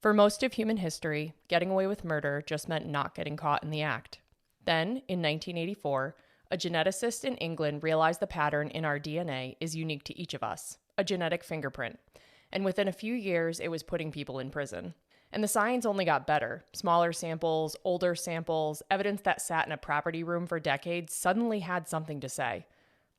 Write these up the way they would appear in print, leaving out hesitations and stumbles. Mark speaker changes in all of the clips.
Speaker 1: For most of human history, getting away with murder just meant not getting caught in the act. Then, in 1984, a geneticist in England realized the pattern in our DNA is unique to each of us, a genetic fingerprint. And within a few years, it was putting people in prison. And the science only got better. Smaller samples, older samples, evidence that sat in a property room for decades suddenly had something to say.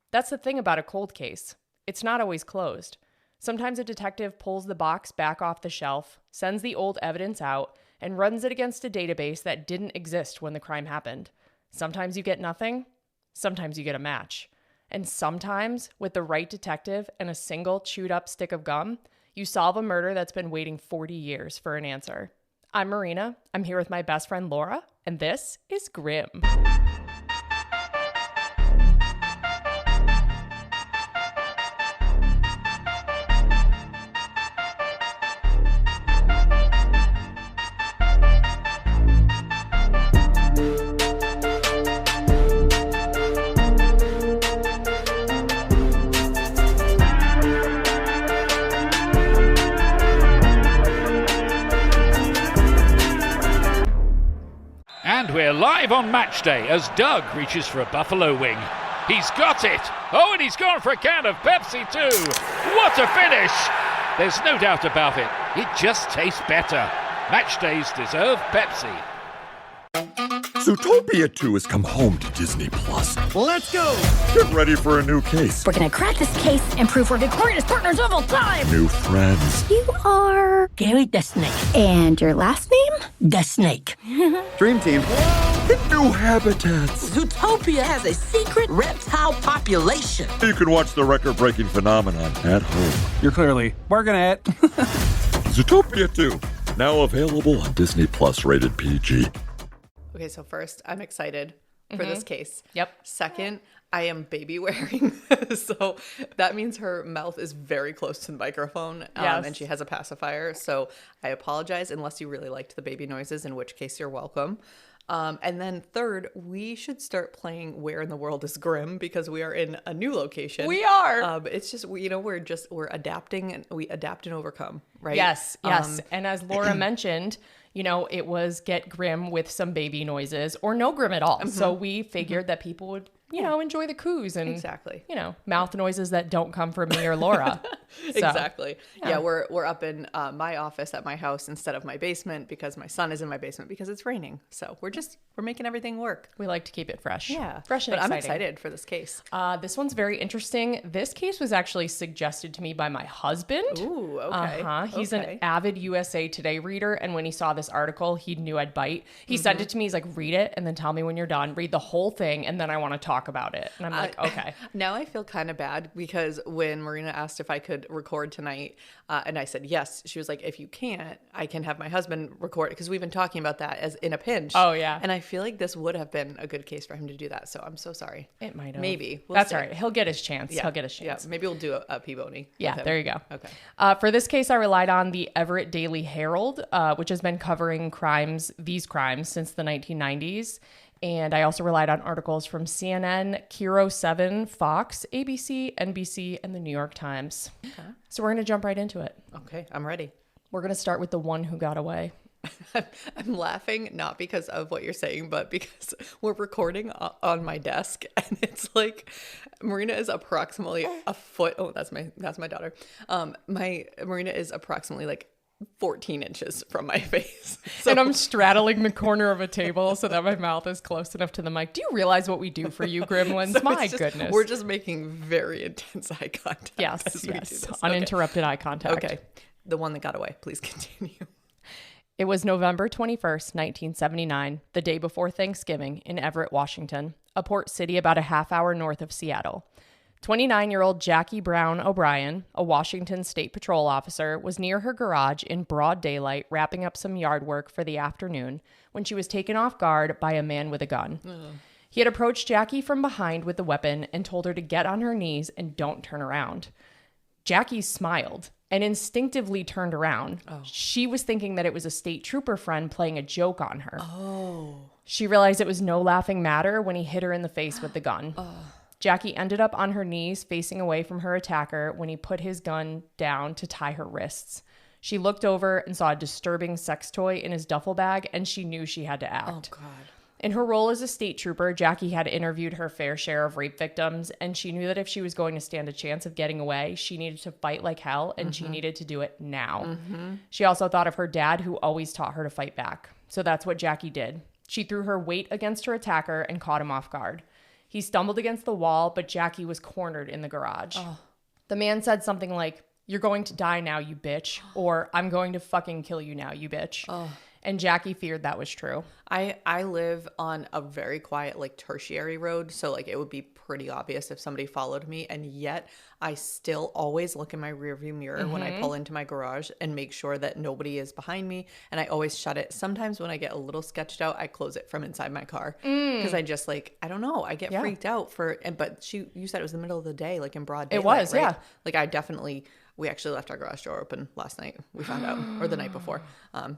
Speaker 1: That's the thing about a cold case. It's not always closed. Sometimes a detective pulls the box back off the shelf, sends the old evidence out, and runs it against a database that didn't exist when the crime happened. Sometimes you get nothing. Sometimes you get a match. And sometimes, with the right detective and a single chewed up stick of gum, you solve a murder that's been waiting 40 years for an answer. I'm Marina. I'm here with my best friend Laura, and this is Grim.
Speaker 2: We're live on match day as Doug reaches for a buffalo wing. He's got it! Oh, and he's gone for a can of Pepsi too! What a finish! There's no doubt about it. It just tastes better. Match days deserve Pepsi.
Speaker 3: Zootopia 2 has come home to Disney+.
Speaker 4: Let's go!
Speaker 3: Get ready for a new case.
Speaker 5: We're gonna crack this case and prove we're the greatest partners of all time!
Speaker 3: New friends.
Speaker 5: You are...
Speaker 4: Gary the Snake.
Speaker 5: And your last name?
Speaker 4: The Snake.
Speaker 3: Dream Team. And new habitats.
Speaker 4: Zootopia has a secret reptile population.
Speaker 3: You can watch the record-breaking phenomenon at home.
Speaker 6: You're clearly working at
Speaker 3: Zootopia 2. Now available on Disney+, rated PG.
Speaker 7: Okay, so first, I'm excited for this case.
Speaker 1: Yep.
Speaker 7: Second, I am baby wearing, so that means her mouth is very close to the microphone,
Speaker 1: Yes.
Speaker 7: and she has a pacifier. So I apologize unless you really liked the baby noises, in which case you're welcome. And then third, we should start playing Where in the World is Grim, because we are in a new location.
Speaker 1: We are.
Speaker 7: It's just, we're adapting, and we adapt and overcome, right?
Speaker 1: Yes. And as Laura mentioned, it was get grim with some baby noises or no grim at all. So we figured that people would, enjoy the coos and
Speaker 7: Exactly.
Speaker 1: Mouth noises that don't come from me or Laura. So,
Speaker 7: Exactly. Yeah, we're up in my office at my house instead of my basement because my son is in my basement because it's raining. So we're making everything work.
Speaker 1: We like to keep it fresh.
Speaker 7: Yeah.
Speaker 1: Fresh and
Speaker 7: but
Speaker 1: exciting.
Speaker 7: I'm excited for this case.
Speaker 1: This one's very interesting. This case was actually suggested to me by my husband.
Speaker 7: Ooh, okay.
Speaker 1: He's an avid USA Today reader, and when he saw this article, he knew I'd bite. He sent it to me. He's like, read it and then tell me when you're done. Read the whole thing, and then I want to talk about it. And I'm like, okay.
Speaker 7: Now I feel kind of bad because when Marina asked if I could record tonight, and I said yes, she was like, if you can't, I can have my husband record it, because we've been talking about that as in a pinch.
Speaker 1: Oh, yeah.
Speaker 7: And I feel like this would have been a good case for him to do that. So I'm so sorry.
Speaker 1: It might have.
Speaker 7: Maybe.
Speaker 1: That's
Speaker 7: see.
Speaker 1: all right. He'll get his chance.
Speaker 7: Yeah.
Speaker 1: He'll get his chance.
Speaker 7: Yeah, maybe we'll do a P-Boney.
Speaker 1: Yeah, there you go.
Speaker 7: Okay.
Speaker 1: For this case, I relied on the Everett Daily Herald, which has been covering these crimes since the 1990s. And I also relied on articles from CNN, Kiro 7, Fox, ABC, NBC, and the New York Times. Okay. So we're going to jump right into it.
Speaker 7: Okay, I'm ready.
Speaker 1: We're going to start with the one who got away.
Speaker 7: I'm laughing not because of what you're saying, but because we're recording on my desk, and it's like Marina is approximately a foot. Oh, that's my daughter. Marina is approximately like 14 inches from my face.
Speaker 1: And I'm straddling the corner of a table so that my mouth is close enough to the mic. Do you realize what we do for you, gremlins?
Speaker 7: So
Speaker 1: My goodness.
Speaker 7: We're just making very intense eye contact.
Speaker 1: Yes.
Speaker 7: as we do this.
Speaker 1: Uninterrupted eye contact.
Speaker 7: Okay. The one that got away. Please continue.
Speaker 1: It was November 21st, 1979, the day before Thanksgiving in Everett, Washington, a port city about a half hour north of Seattle. 29-year-old Jackie Brown O'Brien, a Washington State Patrol officer, was near her garage in broad daylight wrapping up some yard work for the afternoon when she was taken off guard by a man with a gun. He had approached Jackie from behind with the weapon and told her to get on her knees and don't turn around. Jackie smiled and instinctively turned around. She was thinking that it was a state trooper friend playing a joke on her. She realized it was no laughing matter when he hit her in the face with the gun. Jackie ended up on her knees facing away from her attacker when he put his gun down to tie her wrists. She looked over and saw a disturbing sex toy in his duffel bag, and she knew she had to act.
Speaker 7: Oh, God.
Speaker 1: In her role as a state trooper, Jackie had interviewed her fair share of rape victims, and she knew that if she was going to stand a chance of getting away, she needed to fight like hell, and she needed to do it now. She also thought of her dad, who always taught her to fight back. So that's what Jackie did. She threw her weight against her attacker and caught him off guard. He stumbled against the wall, but Jackie was cornered in the garage. The man said something like, "You're going to die now, you bitch," or "I'm going to fucking kill you now, you bitch." And Jackie feared that was true.
Speaker 7: I live on a very quiet, like, tertiary road, so, like, it would be pretty obvious if somebody followed me, and yet I still always look in my rearview mirror when I pull into my garage and make sure that nobody is behind me, and I always shut it. Sometimes when I get a little sketched out, I close it from inside my car because I just, like, I don't know, I get freaked out but you said it was the middle of the day, like in broad daylight.
Speaker 1: It was,
Speaker 7: right?
Speaker 1: yeah.
Speaker 7: Like, we actually left our garage door open last night. We found out, or the night before.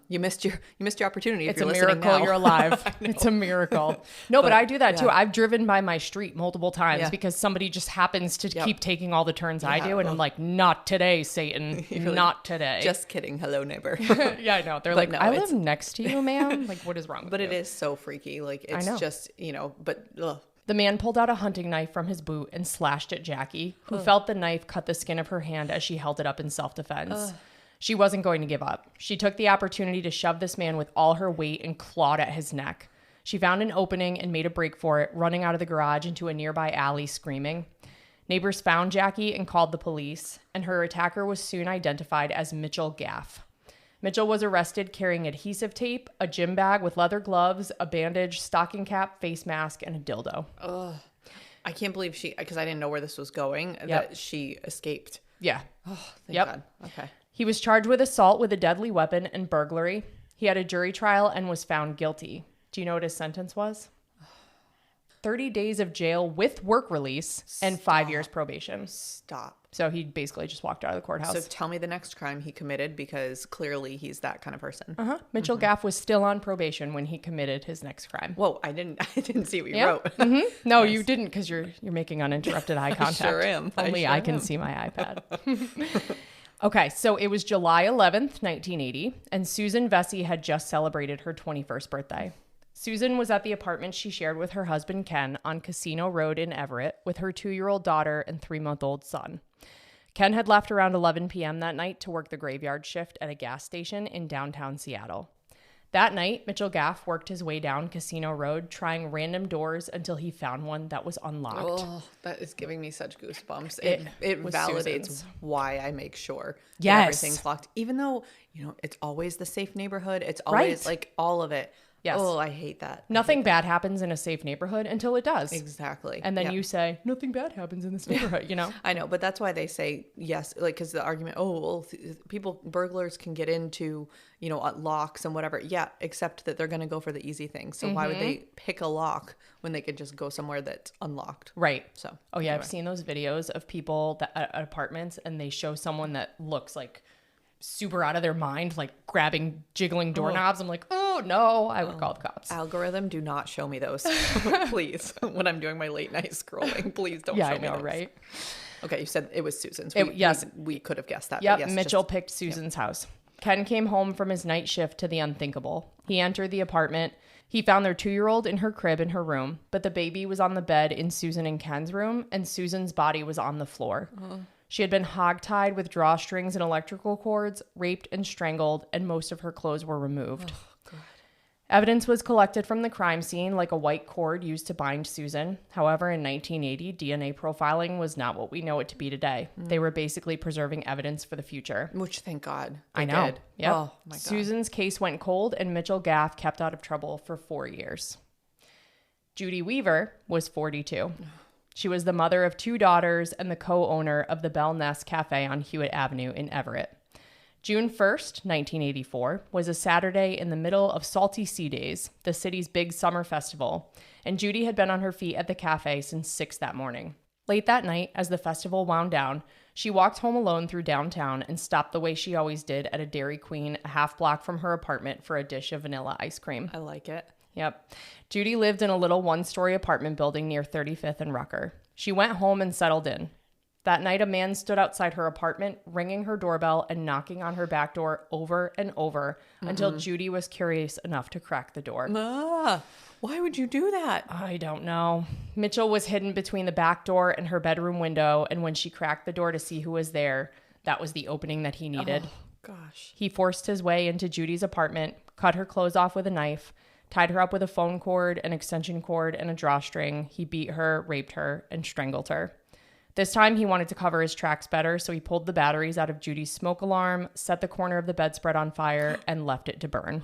Speaker 7: You missed your opportunity. If
Speaker 1: It's
Speaker 7: you're
Speaker 1: a
Speaker 7: listening
Speaker 1: miracle
Speaker 7: now.
Speaker 1: you're alive. It's a miracle. No, but I do that too. I've driven by my street multiple times because somebody just happens to keep taking all the turns I do. And I'm like, not today, Satan. Not today.
Speaker 7: Just kidding. Hello, neighbor.
Speaker 1: Yeah, I know. They're
Speaker 7: But
Speaker 1: like,
Speaker 7: no,
Speaker 1: I live next to you, man. Like, what is wrong with
Speaker 7: But
Speaker 1: you?
Speaker 7: it is so freaky. Like, it's just, but ugh.
Speaker 1: The man pulled out a hunting knife from his boot and slashed at Jackie, who felt the knife cut the skin of her hand as she held it up in self-defense. She wasn't going to give up. She took the opportunity to shove this man with all her weight and clawed at his neck. She found an opening and made a break for it, running out of the garage into a nearby alley screaming. Neighbors found Jackie and called the police, and her attacker was soon identified as Mitchell Gaff. Mitchell was arrested carrying adhesive tape, a gym bag with leather gloves, a bandage, stocking cap, face mask, and a dildo.
Speaker 7: I can't believe because I didn't know where this was going, that she escaped.
Speaker 1: Yeah.
Speaker 7: Oh, thank God. Okay.
Speaker 1: He was charged with assault with a deadly weapon and burglary. He had a jury trial and was found guilty. Do you know what his sentence was? 30 days of jail with work release and 5 years probation.
Speaker 7: Stop.
Speaker 1: So he basically just walked out of the courthouse.
Speaker 7: So tell me the next crime he committed, because clearly he's that kind of person.
Speaker 1: Mitchell Gaff was still on probation when he committed his next crime.
Speaker 7: Whoa, I didn't see what you wrote.
Speaker 1: No, you didn't, because you're making uninterrupted eye contact.
Speaker 7: Sure am.
Speaker 1: Only I can see my iPad. Okay, so it was July 11th, 1980, and Susan Vesey had just celebrated her 21st birthday. Susan was at the apartment she shared with her husband, Ken, on Casino Road in Everett with her 2-year-old daughter and 3-month-old son. Ken had left around 11 p.m. that night to work the graveyard shift at a gas station in downtown Seattle. That night, Mitchell Gaff worked his way down Casino Road, trying random doors until he found one that was unlocked.
Speaker 7: Oh, that is giving me such goosebumps.
Speaker 1: It
Speaker 7: It
Speaker 1: was
Speaker 7: validates
Speaker 1: Susan's.
Speaker 7: why I make sure that
Speaker 1: Yes.
Speaker 7: everything's locked. Even though, it's always the safe neighborhood. It's always like all of it.
Speaker 1: Yes.
Speaker 7: Oh, I hate that.
Speaker 1: Nothing bad happens in a safe neighborhood until it does.
Speaker 7: Exactly.
Speaker 1: And then
Speaker 7: Yep.
Speaker 1: you say, nothing bad happens in this neighborhood,
Speaker 7: I know, but that's why they say yes, like, because the argument, burglars can get into, locks and whatever. Yeah, except that they're going to go for the easy thing. So why would they pick a lock when they could just go somewhere that's unlocked?
Speaker 1: Right.
Speaker 7: So.
Speaker 1: Oh, yeah.
Speaker 7: anyway.
Speaker 1: I've seen those videos of people at apartments, and they show someone that looks like super out of their mind, like jiggling doorknobs. I'm like, oh, no, I would call the cops.
Speaker 7: Algorithm, do not show me those, please. When I'm doing my late night scrolling, please don't show me those.
Speaker 1: Right?
Speaker 7: Okay, you said it was Susan's.
Speaker 1: Yes.
Speaker 7: We could have guessed that.
Speaker 1: Yep,
Speaker 7: But yes,
Speaker 1: Mitchell picked Susan's house. Ken came home from his night shift to the unthinkable. He entered the apartment. He found their 2-year-old in her crib in her room, but the baby was on the bed in Susan and Ken's room, and Susan's body was on the floor. She had been hogtied with drawstrings and electrical cords, raped and strangled, and most of her clothes were removed. Evidence was collected from the crime scene, like a white cord used to bind Susan. However, in 1980, DNA profiling was not what we know it to be today. They were basically preserving evidence for the future.
Speaker 7: Which, thank God,
Speaker 1: I
Speaker 7: they
Speaker 1: know.
Speaker 7: did.
Speaker 1: Yep.
Speaker 7: Oh, my God.
Speaker 1: Susan's case went cold, and Mitchell Gaff kept out of trouble for 4 years. Judy Weaver was 42. She was the mother of 2 daughters and the co-owner of the Bell Nest Cafe on Hewitt Avenue in Everett. June 1st, 1984, was a Saturday in the middle of Salty Sea Days, the city's big summer festival, and Judy had been on her feet at the cafe since 6 that morning. Late that night, as the festival wound down, she walked home alone through downtown and stopped the way she always did at a Dairy Queen a half block from her apartment for a dish of vanilla ice cream.
Speaker 7: I like it.
Speaker 1: Yep. Judy lived in a little 1-story apartment building near 35th and Rucker. She went home and settled in. That night, a man stood outside her apartment, ringing her doorbell and knocking on her back door over and over until Judy was curious enough to crack the door.
Speaker 7: Why would you do that?
Speaker 1: I don't know. Mitchell was hidden between the back door and her bedroom window, and when she cracked the door to see who was there, that was the opening that he needed.
Speaker 7: Oh, gosh.
Speaker 1: He forced his way into Judy's apartment, cut her clothes off with a knife, tied her up with a phone cord, an extension cord, and a drawstring. He beat her, raped her, and strangled her. This time, he wanted to cover his tracks better, so he pulled the batteries out of Judy's smoke alarm, set the corner of the bedspread on fire, and left it to burn.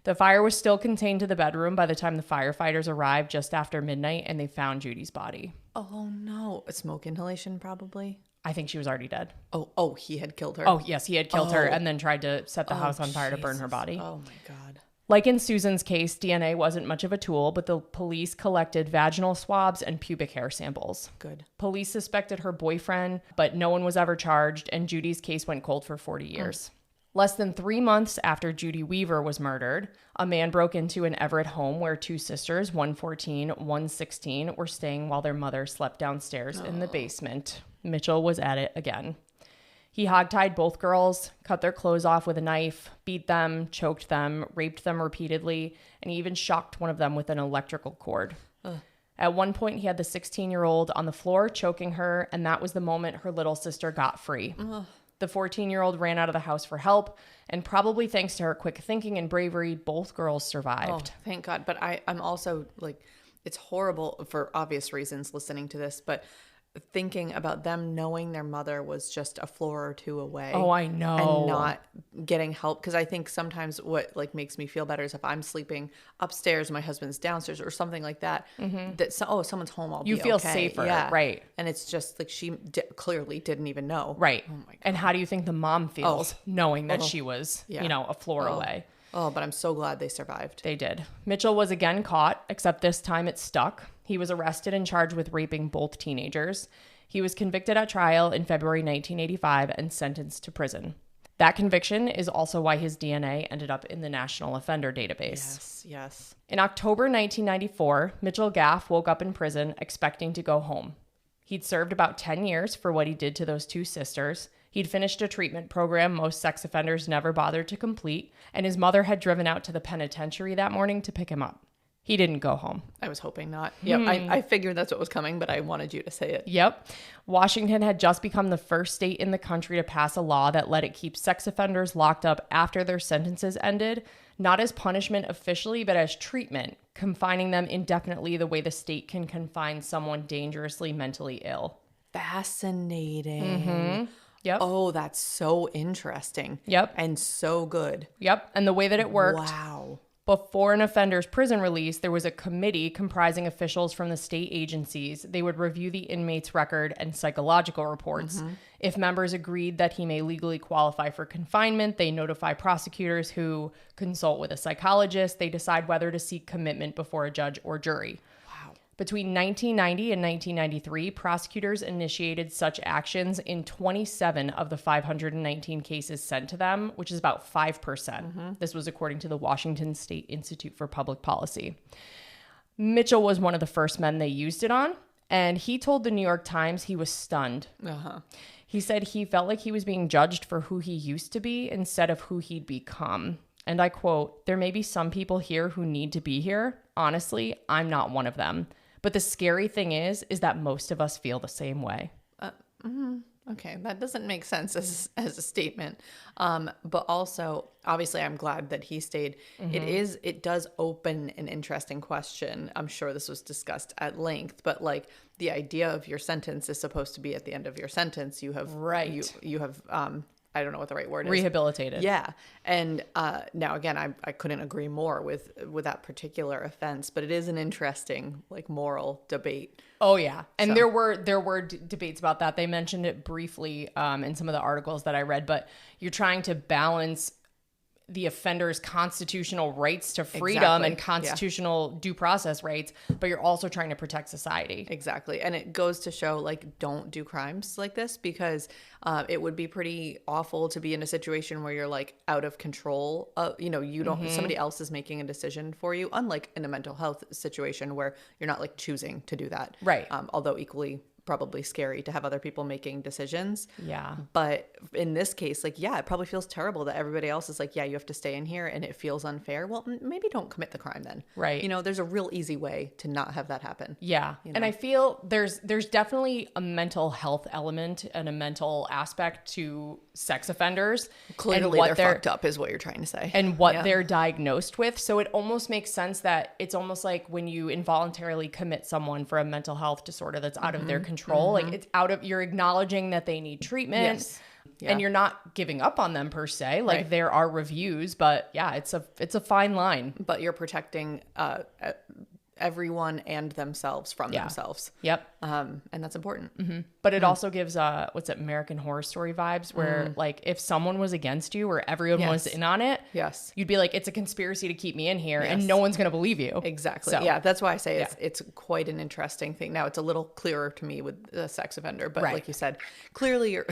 Speaker 1: The fire was still contained to the bedroom by the time the firefighters arrived just after midnight, and they found Judy's body.
Speaker 7: Oh, no. A smoke inhalation, probably?
Speaker 1: I think she was already dead.
Speaker 7: Oh, he had killed her?
Speaker 1: Oh, yes, he had killed her and then tried to set the house on fire to burn her body.
Speaker 7: Oh, my God.
Speaker 1: Like in Susan's case, DNA wasn't much of a tool, but the police collected vaginal swabs and pubic hair samples.
Speaker 7: Good.
Speaker 1: Police suspected her boyfriend, but no one was ever charged, and Judy's case went cold for 40 years. Less than 3 months after Judy Weaver was murdered, a man broke into an Everett home where two sisters, 114, 116, were staying while their mother slept downstairs in the basement. Mitchell was at it again. He hogtied both girls, cut their clothes off with a knife, beat them, choked them, raped them repeatedly, and he even shocked one of them with an electrical cord. At one point, he had the 16-year-old on the floor choking her, and that was the moment her little sister got free. The 14-year-old ran out of the house for help, and probably thanks to her quick thinking and bravery, both girls survived.
Speaker 7: Oh, thank God. But I'm also, like, it's horrible for obvious reasons listening to this, but thinking about them knowing their mother was just a floor or two away.
Speaker 1: Oh, I know.
Speaker 7: And not getting help. Because I think sometimes what like makes me feel better is if I'm sleeping upstairs, my husband's downstairs or something like that, that someone's home,
Speaker 1: You
Speaker 7: be
Speaker 1: feel
Speaker 7: okay.
Speaker 1: safer,
Speaker 7: Yeah.
Speaker 1: right.
Speaker 7: And it's just like she clearly didn't even know.
Speaker 1: Right.
Speaker 7: Oh, my God.
Speaker 1: And how do you think the mom feels knowing that she was, a floor away?
Speaker 7: Oh, but I'm so glad they survived.
Speaker 1: They did. Mitchell was again caught, except this time it stuck. He was arrested and charged with raping both teenagers. He was convicted at trial in February 1985 and sentenced to prison. That conviction is also why his DNA ended up in the National Offender Database.
Speaker 7: Yes.
Speaker 1: In October 1994, Mitchell Gaff woke up in prison expecting to go home. He'd served about 10 years for what he did to those two sisters. He'd finished a treatment program most sex offenders never bothered to complete, and his mother had driven out to the penitentiary that morning to pick him up. He didn't go home.
Speaker 7: I was hoping not. Yeah, I figured that's what was coming, but I wanted you to say it.
Speaker 1: Yep. Washington had just become the first state in the country to pass a law that let it keep sex offenders locked up after their sentences ended, not as punishment officially, but as treatment, confining them indefinitely the way the state can confine someone dangerously mentally ill.
Speaker 7: Fascinating.
Speaker 1: Yep.
Speaker 7: Oh, that's so interesting.
Speaker 1: Yep.
Speaker 7: And so good.
Speaker 1: Yep. And the way that it worked.
Speaker 7: Wow.
Speaker 1: Before an offender's prison release, there was a committee comprising officials from the state agencies. They would review the inmate's record and psychological reports. If members agreed that he may legally qualify for confinement, they notify prosecutors who consult with a psychologist. They decide whether to seek commitment before a judge or jury. Between 1990 and 1993, prosecutors initiated such actions in 27 of the 519 cases sent to them, which is about 5%. This was according to the Washington State Institute for Public Policy. Mitchell was one of the first men they used it on, and he told the New York Times he was stunned. He said he felt like he was being judged for who he used to be instead of who he'd become. And I quote, "There may be some people here who need to be here. Honestly, I'm not one of them. But the scary thing is that most of us feel the same way."
Speaker 7: Okay, that doesn't make sense as a statement. But also, obviously, I'm glad that he stayed. It does open an interesting question. I'm sure this was discussed at length, but like the idea of your sentence is supposed to be at the end of your sentence. You have you have I don't know what the right word is.
Speaker 1: Rehabilitated.
Speaker 7: Yeah. And now, again, I couldn't agree more with that particular offense, but it is an interesting, like, moral debate.
Speaker 1: Oh, yeah. And there were debates about that. They mentioned it briefly in some of the articles that I read, but you're trying to balance the offender's constitutional rights to freedom and constitutional due process rights, but you're also trying to protect society.
Speaker 7: Exactly. And it goes to show, like, don't do crimes like this, because it would be pretty awful to be in a situation where you're, like, out of control. You don't, somebody else is making a decision for you, unlike in a mental health situation where you're not, like, choosing to do that.
Speaker 1: Right.
Speaker 7: Although equally probably scary to have other people making decisions.
Speaker 1: Yeah.
Speaker 7: But in this case, like, yeah, it probably feels terrible that everybody else is like, yeah, you have to stay in here and it feels unfair. Well, maybe don't commit the crime then.
Speaker 1: Right.
Speaker 7: You know, there's a real easy way to not have that happen.
Speaker 1: Yeah.
Speaker 7: You
Speaker 1: And
Speaker 7: know?
Speaker 1: I feel there's definitely a mental health element and a mental aspect to sex offenders.
Speaker 7: Clearly
Speaker 1: and what
Speaker 7: they're fucked up is what you're trying to say.
Speaker 1: And what they're diagnosed with. So it almost makes sense that it's almost like when you involuntarily commit someone for a mental health disorder that's out of their control, like it's out of, you're acknowledging that they need treatment.
Speaker 7: Yes.
Speaker 1: And you're not giving up on them per se. Like there are reviews, but yeah, it's a fine line.
Speaker 7: But you're protecting everyone and themselves from themselves.
Speaker 1: Yep.
Speaker 7: And that's important.
Speaker 1: Mm-hmm. But it also gives American Horror Story vibes, where like if someone was against you or everyone was in on it, you'd be like, it's a conspiracy to keep me in here, and no one's gonna believe you.
Speaker 7: Exactly.
Speaker 1: So,
Speaker 7: yeah, that's why I say it's quite an interesting thing. Now it's a little clearer to me with a sex offender, but like you said, clearly you're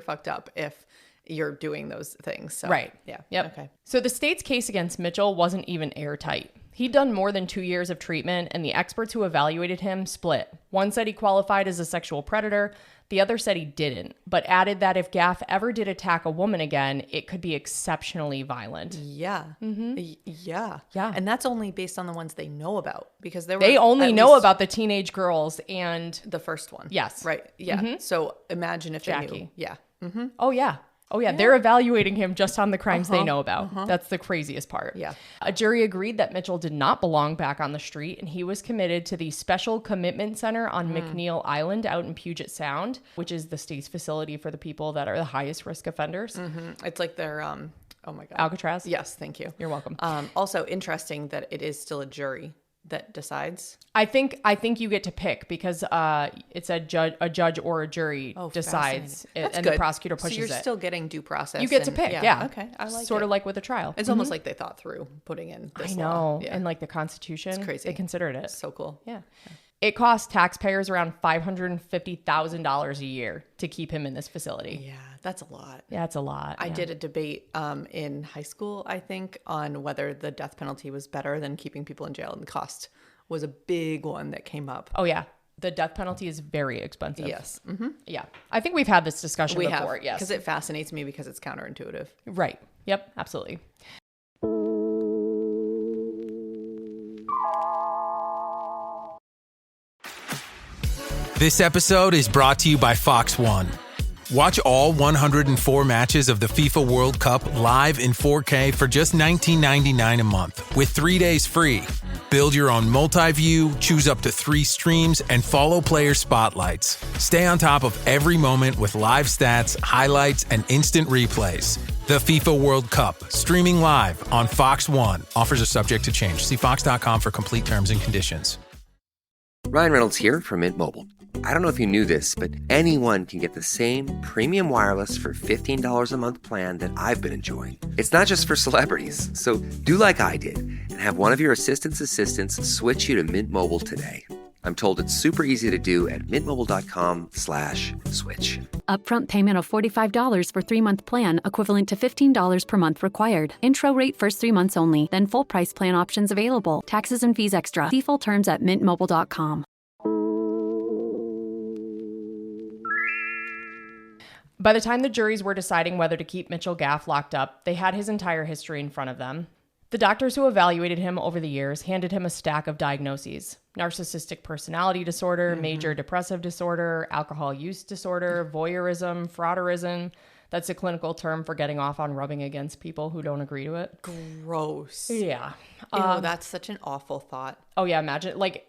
Speaker 7: fucked up if you're doing those things. So, yeah.
Speaker 1: Yep.
Speaker 7: Okay.
Speaker 1: So the state's case against Mitchell wasn't even airtight. He'd done more than 2 years of treatment, and the experts who evaluated him split. One said he qualified as a sexual predator. The other said he didn't, but added that if Gaff ever did attack a woman again, it could be exceptionally violent.
Speaker 7: Yeah. Yeah.
Speaker 1: Yeah.
Speaker 7: And that's only based on the ones they know about, because
Speaker 1: they only know about the teenage girls and
Speaker 7: the first one.
Speaker 1: Yes.
Speaker 7: Right. Yeah. So imagine if
Speaker 1: Jackie.
Speaker 7: they knew. Yeah.
Speaker 1: Oh, yeah. Oh, yeah. They're evaluating him just on the crimes they know about. That's the craziest part.
Speaker 7: Yeah.
Speaker 1: A jury agreed that Mitchell did not belong back on the street, and he was committed to the Special Commitment Center on McNeil Island out in Puget Sound, which is the state's facility for the people that are the highest risk offenders.
Speaker 7: It's like their, oh my God.
Speaker 1: Alcatraz?
Speaker 7: Yes. Thank you.
Speaker 1: You're welcome.
Speaker 7: Also interesting that it is still a jury that decides.
Speaker 1: I think you get to pick, because it's a judge or a jury decides it, and
Speaker 7: good.
Speaker 1: the prosecutor pushes
Speaker 7: so you're
Speaker 1: it.
Speaker 7: still getting due process.
Speaker 1: You get to pick, yeah.
Speaker 7: Okay, I like
Speaker 1: sort
Speaker 7: it.
Speaker 1: of like with a trial.
Speaker 7: It's almost like they thought through putting in this
Speaker 1: I
Speaker 7: law.
Speaker 1: know,
Speaker 7: Yeah.
Speaker 1: and like the Constitution,
Speaker 7: It's crazy.
Speaker 1: they considered it.
Speaker 7: So cool.
Speaker 1: Yeah. It cost taxpayers around $550,000 a year to keep him in this facility.
Speaker 7: Yeah, that's a lot.
Speaker 1: Yeah, it's a lot.
Speaker 7: I did a debate in high school, I think, on whether the death penalty was better than keeping people in jail, and the cost was a big one that came up.
Speaker 1: Oh, yeah. The death penalty is very expensive.
Speaker 7: Yes.
Speaker 1: Yeah. I think we've had this discussion before. Yes.
Speaker 7: Because it fascinates me because it's counterintuitive.
Speaker 1: Right. Yep. Absolutely.
Speaker 6: This episode is brought to you by Fox One. Watch all 104 matches of the FIFA World Cup live in 4K for just $19.99 a month with 3 days free. Build your own multi-view, choose up to 3 streams, and follow player spotlights. Stay on top of every moment with live stats, highlights, and instant replays. The FIFA World Cup, streaming live on Fox One. Offers are subject to change. See fox.com for complete terms and conditions.
Speaker 8: Ryan Reynolds here from Mint Mobile. I don't know if you knew this, but anyone can get the same premium wireless for $15 a month plan that I've been enjoying. It's not just for celebrities. So do like I did and have one of your assistants switch you to Mint Mobile today. I'm told it's super easy to do at mintmobile.com/switch.
Speaker 9: Upfront payment of $45 for 3-month plan, equivalent to $15 per month required. Intro rate first 3 months only, then full price plan options available. Taxes and fees extra. See full terms at mintmobile.com.
Speaker 1: By the time the juries were deciding whether to keep Mitchell Gaff locked up, they had his entire history in front of them. The doctors who evaluated him over the years handed him a stack of diagnoses: narcissistic personality disorder, major depressive disorder, alcohol use disorder, voyeurism, frauderism. That's a clinical term for getting off on rubbing against people who don't agree to it.
Speaker 7: Gross.
Speaker 1: Yeah.
Speaker 7: Ew, that's such an awful thought.
Speaker 1: Oh, yeah. Imagine, like,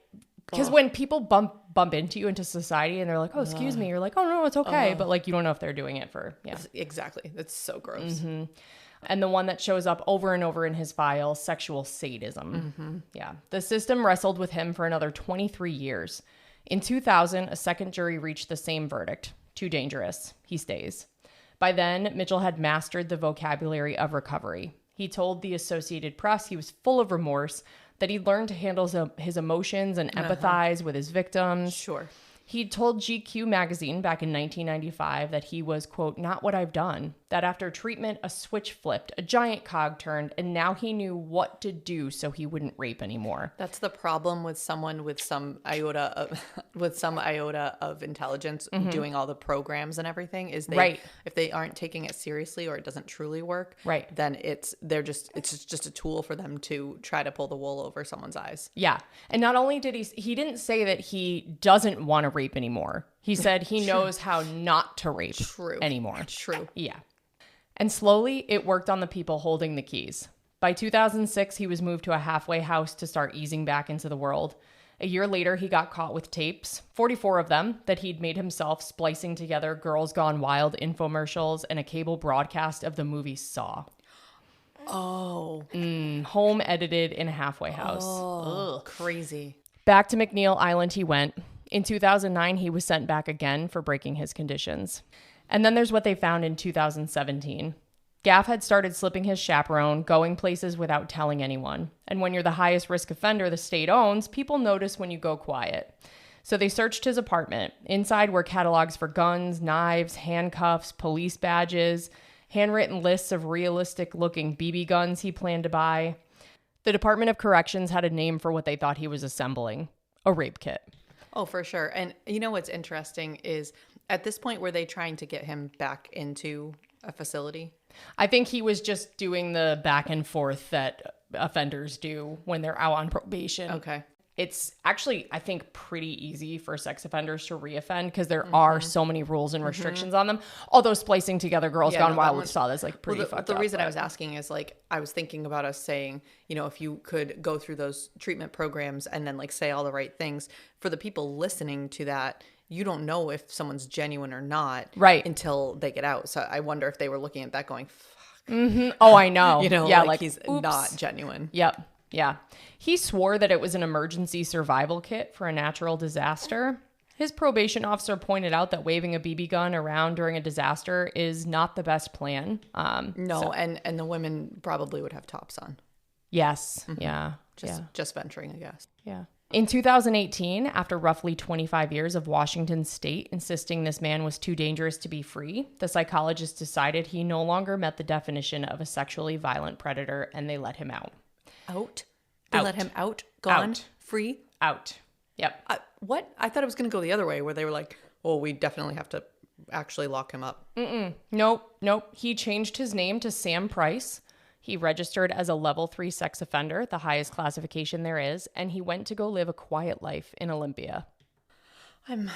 Speaker 1: because when people bump into you into society and they're like, oh, excuse me, you're like, oh, no, it's okay. But, like, you don't know if they're doing it for,
Speaker 7: Exactly. That's so gross.
Speaker 1: And the one that shows up over and over in his file, sexual sadism. Yeah. The system wrestled with him for another 23 years. In 2000, a second jury reached the same verdict. Too dangerous. He stays. By then, Mitchell had mastered the vocabulary of recovery. He told the Associated Press he was full of remorse, that he'd learned to handle his emotions and empathize with his victims.
Speaker 7: Sure.
Speaker 1: He told GQ magazine back in 1995 that he was, quote, not what I've done, that after treatment, a switch flipped, a giant cog turned, and now he knew what to do so he wouldn't rape anymore.
Speaker 7: That's the problem with someone with some iota of intelligence doing all the programs and everything is if they aren't taking it seriously or it doesn't truly work, then it's just a tool for them to try to pull the wool over someone's eyes.
Speaker 1: Yeah. And not only did he didn't say that he doesn't want to rape anymore. He said he knows how not to rape anymore.
Speaker 7: True.
Speaker 1: Yeah. And slowly, it worked on the people holding the keys. By 2006, he was moved to a halfway house to start easing back into the world. A year later, he got caught with tapes, 44 of them, that he'd made himself splicing together Girls Gone Wild infomercials and a cable broadcast of the movie Saw.
Speaker 7: Oh.
Speaker 1: Home edited in a halfway house.
Speaker 7: Oh, crazy.
Speaker 1: Back to McNeil Island he went. In 2009, he was sent back again for breaking his conditions. And then there's what they found in 2017. Gaff had started slipping his chaperone, going places without telling anyone. And when you're the highest risk offender the state owns, people notice when you go quiet. So they searched his apartment. Inside were catalogs for guns, knives, handcuffs, police badges, handwritten lists of realistic-looking BB guns he planned to buy. The Department of Corrections had a name for what they thought he was assembling: a rape kit.
Speaker 7: Oh, for sure. And you know what's interesting is at this point, were they trying to get him back into a facility?
Speaker 1: I think he was just doing the back and forth that offenders do when they're out on probation.
Speaker 7: Okay.
Speaker 1: It's actually, I think, pretty easy for sex offenders to reoffend because there are so many rules and restrictions on them. Although splicing together Girls Gone Wild with Saw is like pretty fucked up.
Speaker 7: The reason I was asking is like, I was thinking about us saying, you know, if you could go through those treatment programs and then like say all the right things for the people listening to that, you don't know if someone's genuine or not until they get out. So I wonder if they were looking at that going, fuck.
Speaker 1: Oh, I know.
Speaker 7: You know,
Speaker 1: yeah,
Speaker 7: like he's not genuine.
Speaker 1: Yep. Yeah. He swore that it was an emergency survival kit for a natural disaster. His probation officer pointed out that waving a BB gun around during a disaster is not the best plan.
Speaker 7: And the women probably would have tops on.
Speaker 1: Yes. Yeah.
Speaker 7: Just venturing, I guess.
Speaker 1: Yeah. In 2018, after roughly 25 years of Washington state insisting this man was too dangerous to be free, the psychologist decided he no longer met the definition of a sexually violent predator, and they let him out.
Speaker 7: Out? They let him out? Gone?
Speaker 1: Out.
Speaker 7: Free?
Speaker 1: Out. Yep.
Speaker 7: What? I thought it was going to go the other way, where they were like, well, we definitely have to actually lock him up.
Speaker 1: Nope. He changed his name to Sam Price. He registered as a level 3 sex offender, the highest classification there is, and he went to go live a quiet life in Olympia.
Speaker 7: I'm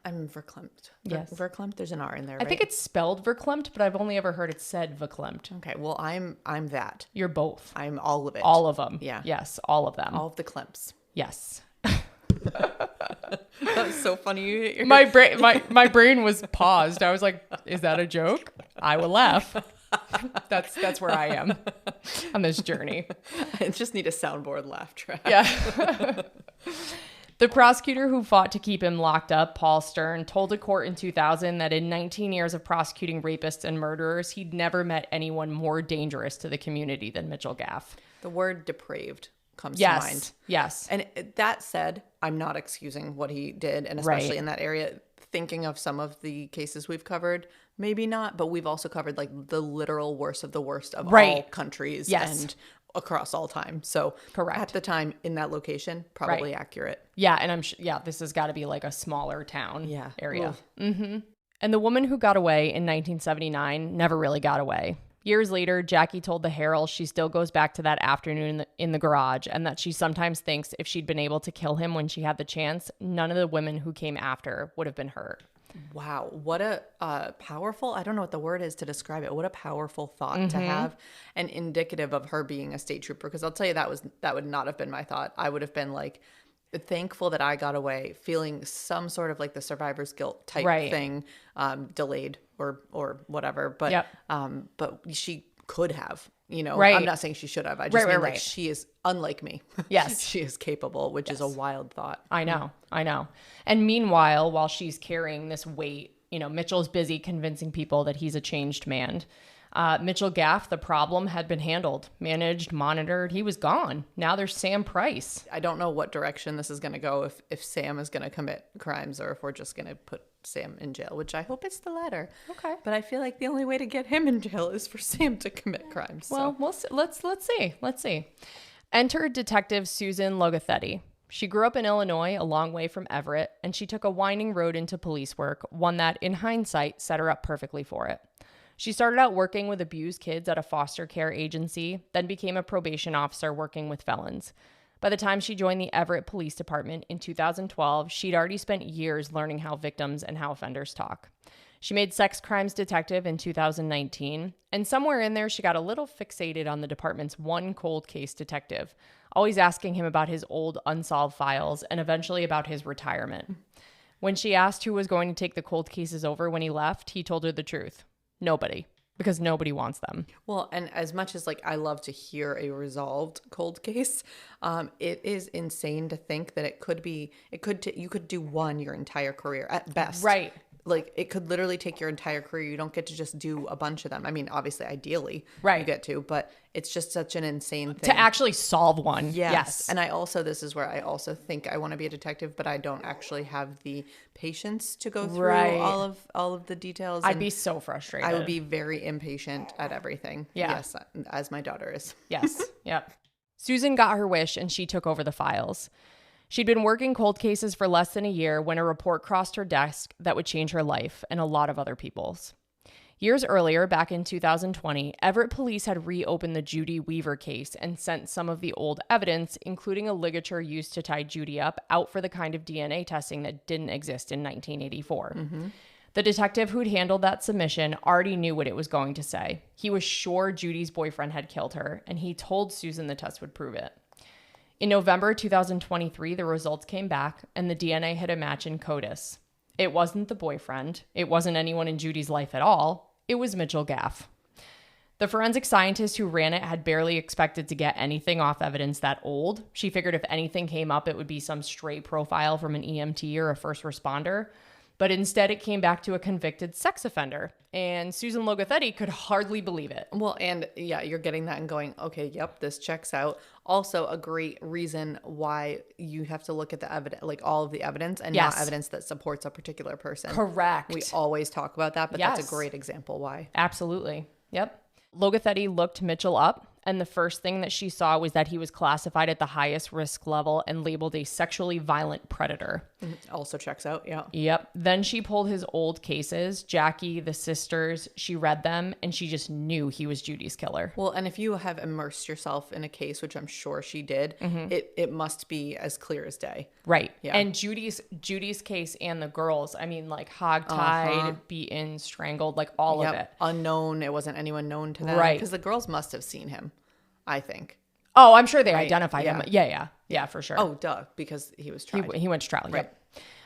Speaker 7: verklempt.
Speaker 1: Yes.
Speaker 7: Verklempt? There's an R in there, right?
Speaker 1: I think it's spelled verklempt, but I've only ever heard it said verklempt.
Speaker 7: Okay, well, I'm that.
Speaker 1: You're both.
Speaker 7: I'm all of it.
Speaker 1: All of them.
Speaker 7: Yeah.
Speaker 1: Yes, all of them.
Speaker 7: All of the klemps.
Speaker 1: Yes.
Speaker 7: That was so funny.
Speaker 1: My brain was paused. I was like, is that a joke? I will laugh. That's where I am on this journey.
Speaker 7: I just need a soundboard laugh track.
Speaker 1: Yeah. The prosecutor who fought to keep him locked up, Paul Stern, told a court in 2000 that in 19 years of prosecuting rapists and murderers, he'd never met anyone more dangerous to the community than Mitchell Gaff.
Speaker 7: The word depraved comes to mind.
Speaker 1: Yes.
Speaker 7: And that said, I'm not excusing what he did, and especially in that area, thinking of some of the cases we've covered, maybe not, but we've also covered like the literal worst of the worst of all countries and across all time. So at the time in that location, probably accurate.
Speaker 1: Yeah, and I'm this has got to be like a smaller town area.
Speaker 7: Mm-hmm.
Speaker 1: And the woman who got away in 1979 never really got away. Years later, Jackie told the Herald she still goes back to that afternoon in the garage, and that she sometimes thinks if she'd been able to kill him when she had the chance, none of the women who came after would have been hurt.
Speaker 7: Wow. What a powerful, I don't know what the word is to describe it. What a powerful thought to have, and indicative of her being a state trooper. Because I'll tell you, that would not have been my thought. I would have been like thankful that I got away, feeling some sort of like the survivor's guilt type thing, delayed or whatever. But but she could have, you know, I'm not saying she should have. I just mean like she is unlike me.
Speaker 1: Yes.
Speaker 7: She is capable, which is a wild thought.
Speaker 1: I know. And meanwhile, while she's carrying this weight, you know, Mitchell's busy convincing people that he's a changed man. Mitchell Gaff, the problem, had been handled, managed, monitored. He was gone. Now there's Sam Price.
Speaker 7: I don't know what direction this is going to go, if Sam is going to commit crimes or if we're just going to put Sam in jail, which I hope it's the latter.
Speaker 1: Okay.
Speaker 7: But I feel like the only way to get him in jail is for Sam to commit crimes.
Speaker 1: Well, we'll see. Let's see. Enter Detective Susan Logothetti. She grew up in Illinois, a long way from Everett, and she took a winding road into police work, one that, in hindsight, set her up perfectly for it. She started out working with abused kids at a foster care agency, then became a probation officer working with felons. By the time she joined the Everett Police Department in 2012, she'd already spent years learning how victims and how offenders talk. She made sex crimes detective in 2019, and somewhere in there, she got a little fixated on the department's one cold case detective, always asking him about his old unsolved files and eventually about his retirement. When she asked who was going to take the cold cases over when he left, he told her the truth. Nobody. Because nobody wants them.
Speaker 7: Well, and as much as like I love to hear a resolved cold case, it is insane to think that you could do one your entire career at best.
Speaker 1: Right.
Speaker 7: Like it could literally take your entire career. You don't get to just do a bunch of them. I mean, obviously, ideally,
Speaker 1: right,
Speaker 7: you get to, but it's just such an insane thing
Speaker 1: to actually solve one.
Speaker 7: Yes. And this is where I also think I want to be a detective, but I don't actually have the patience to go through all of the details.
Speaker 1: I'd be so frustrated.
Speaker 7: I would be very impatient at everything.
Speaker 1: Yeah.
Speaker 7: Yes, as my daughter is.
Speaker 1: Yes. Yep. Susan got her wish and she took over the files. She'd been working cold cases for less than a year when a report crossed her desk that would change her life and a lot of other people's. Years earlier, back in 2020, Everett police had reopened the Judy Weaver case and sent some of the old evidence, including a ligature used to tie Judy up, out for the kind of DNA testing that didn't exist in 1984. Mm-hmm. The detective who'd handled that submission already knew what it was going to say. He was sure Judy's boyfriend had killed her, and he told Susan the test would prove it. In November 2023, the results came back, and the DNA hit a match in CODIS. It wasn't the boyfriend. It wasn't anyone in Judy's life at all. It was Mitchell Gaff. The forensic scientist who ran it had barely expected to get anything off evidence that old. She figured if anything came up, it would be some stray profile from an EMT or a first responder. But instead, it came back to a convicted sex offender. And Susan Logothetti could hardly believe it.
Speaker 7: Well, and yeah, you're getting that and going, okay, yep, this checks out. Also, a great reason why you have to look at the evidence, like all of the evidence, and not evidence that supports a particular person.
Speaker 1: Correct.
Speaker 7: We always talk about that, but that's a great example why.
Speaker 1: Absolutely. Yep. Logothetti looked Mitchell up, and the first thing that she saw was that he was classified at the highest risk level and labeled a sexually violent predator.
Speaker 7: Also checks out, yeah.
Speaker 1: Yep. Then she pulled his old cases, Jackie, the sisters. She read them, and she just knew he was Judy's killer.
Speaker 7: Well, and if you have immersed yourself in a case, which I'm sure she did, it must be as clear as day.
Speaker 1: Right. Yeah. And Judy's case and the girls, I mean, like hogtied, beaten, strangled, like all of it.
Speaker 7: Unknown. It wasn't anyone known to them.
Speaker 1: Right.
Speaker 7: Because the girls must have seen him, I think.
Speaker 1: Oh, I'm sure they identified him. Yeah, for sure.
Speaker 7: Oh, duh, because he was tried.
Speaker 1: He went to trial,
Speaker 7: right.
Speaker 1: Yep.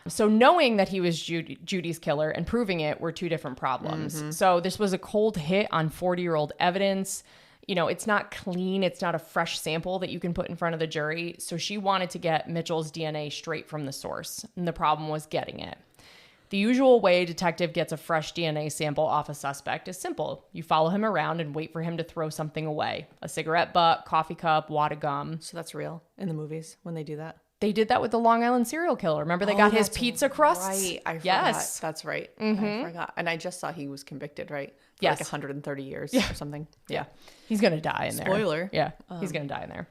Speaker 1: So knowing that he was Judy's killer and proving it were two different problems. Mm-hmm. So this was a cold hit on 40-year-old evidence. You know, it's not clean. It's not a fresh sample that you can put in front of the jury. So she wanted to get Mitchell's DNA straight from the source. And the problem was getting it. The usual way a detective gets a fresh DNA sample off a suspect is simple. You follow him around and wait for him to throw something away. A cigarette butt, coffee cup, wad of gum.
Speaker 7: So that's real in the movies when they do that?
Speaker 1: They did that with the Long Island serial killer. Remember they got his pizza crusts?
Speaker 7: Right, I forgot.
Speaker 1: Yes.
Speaker 7: That's right.
Speaker 1: Mm-hmm.
Speaker 7: I forgot. And I just saw he was convicted, right? For
Speaker 1: yes.
Speaker 7: like 130 years or something.
Speaker 1: Yeah. He's going to die in there.
Speaker 7: Spoiler.
Speaker 1: Yeah, he's going to die in there.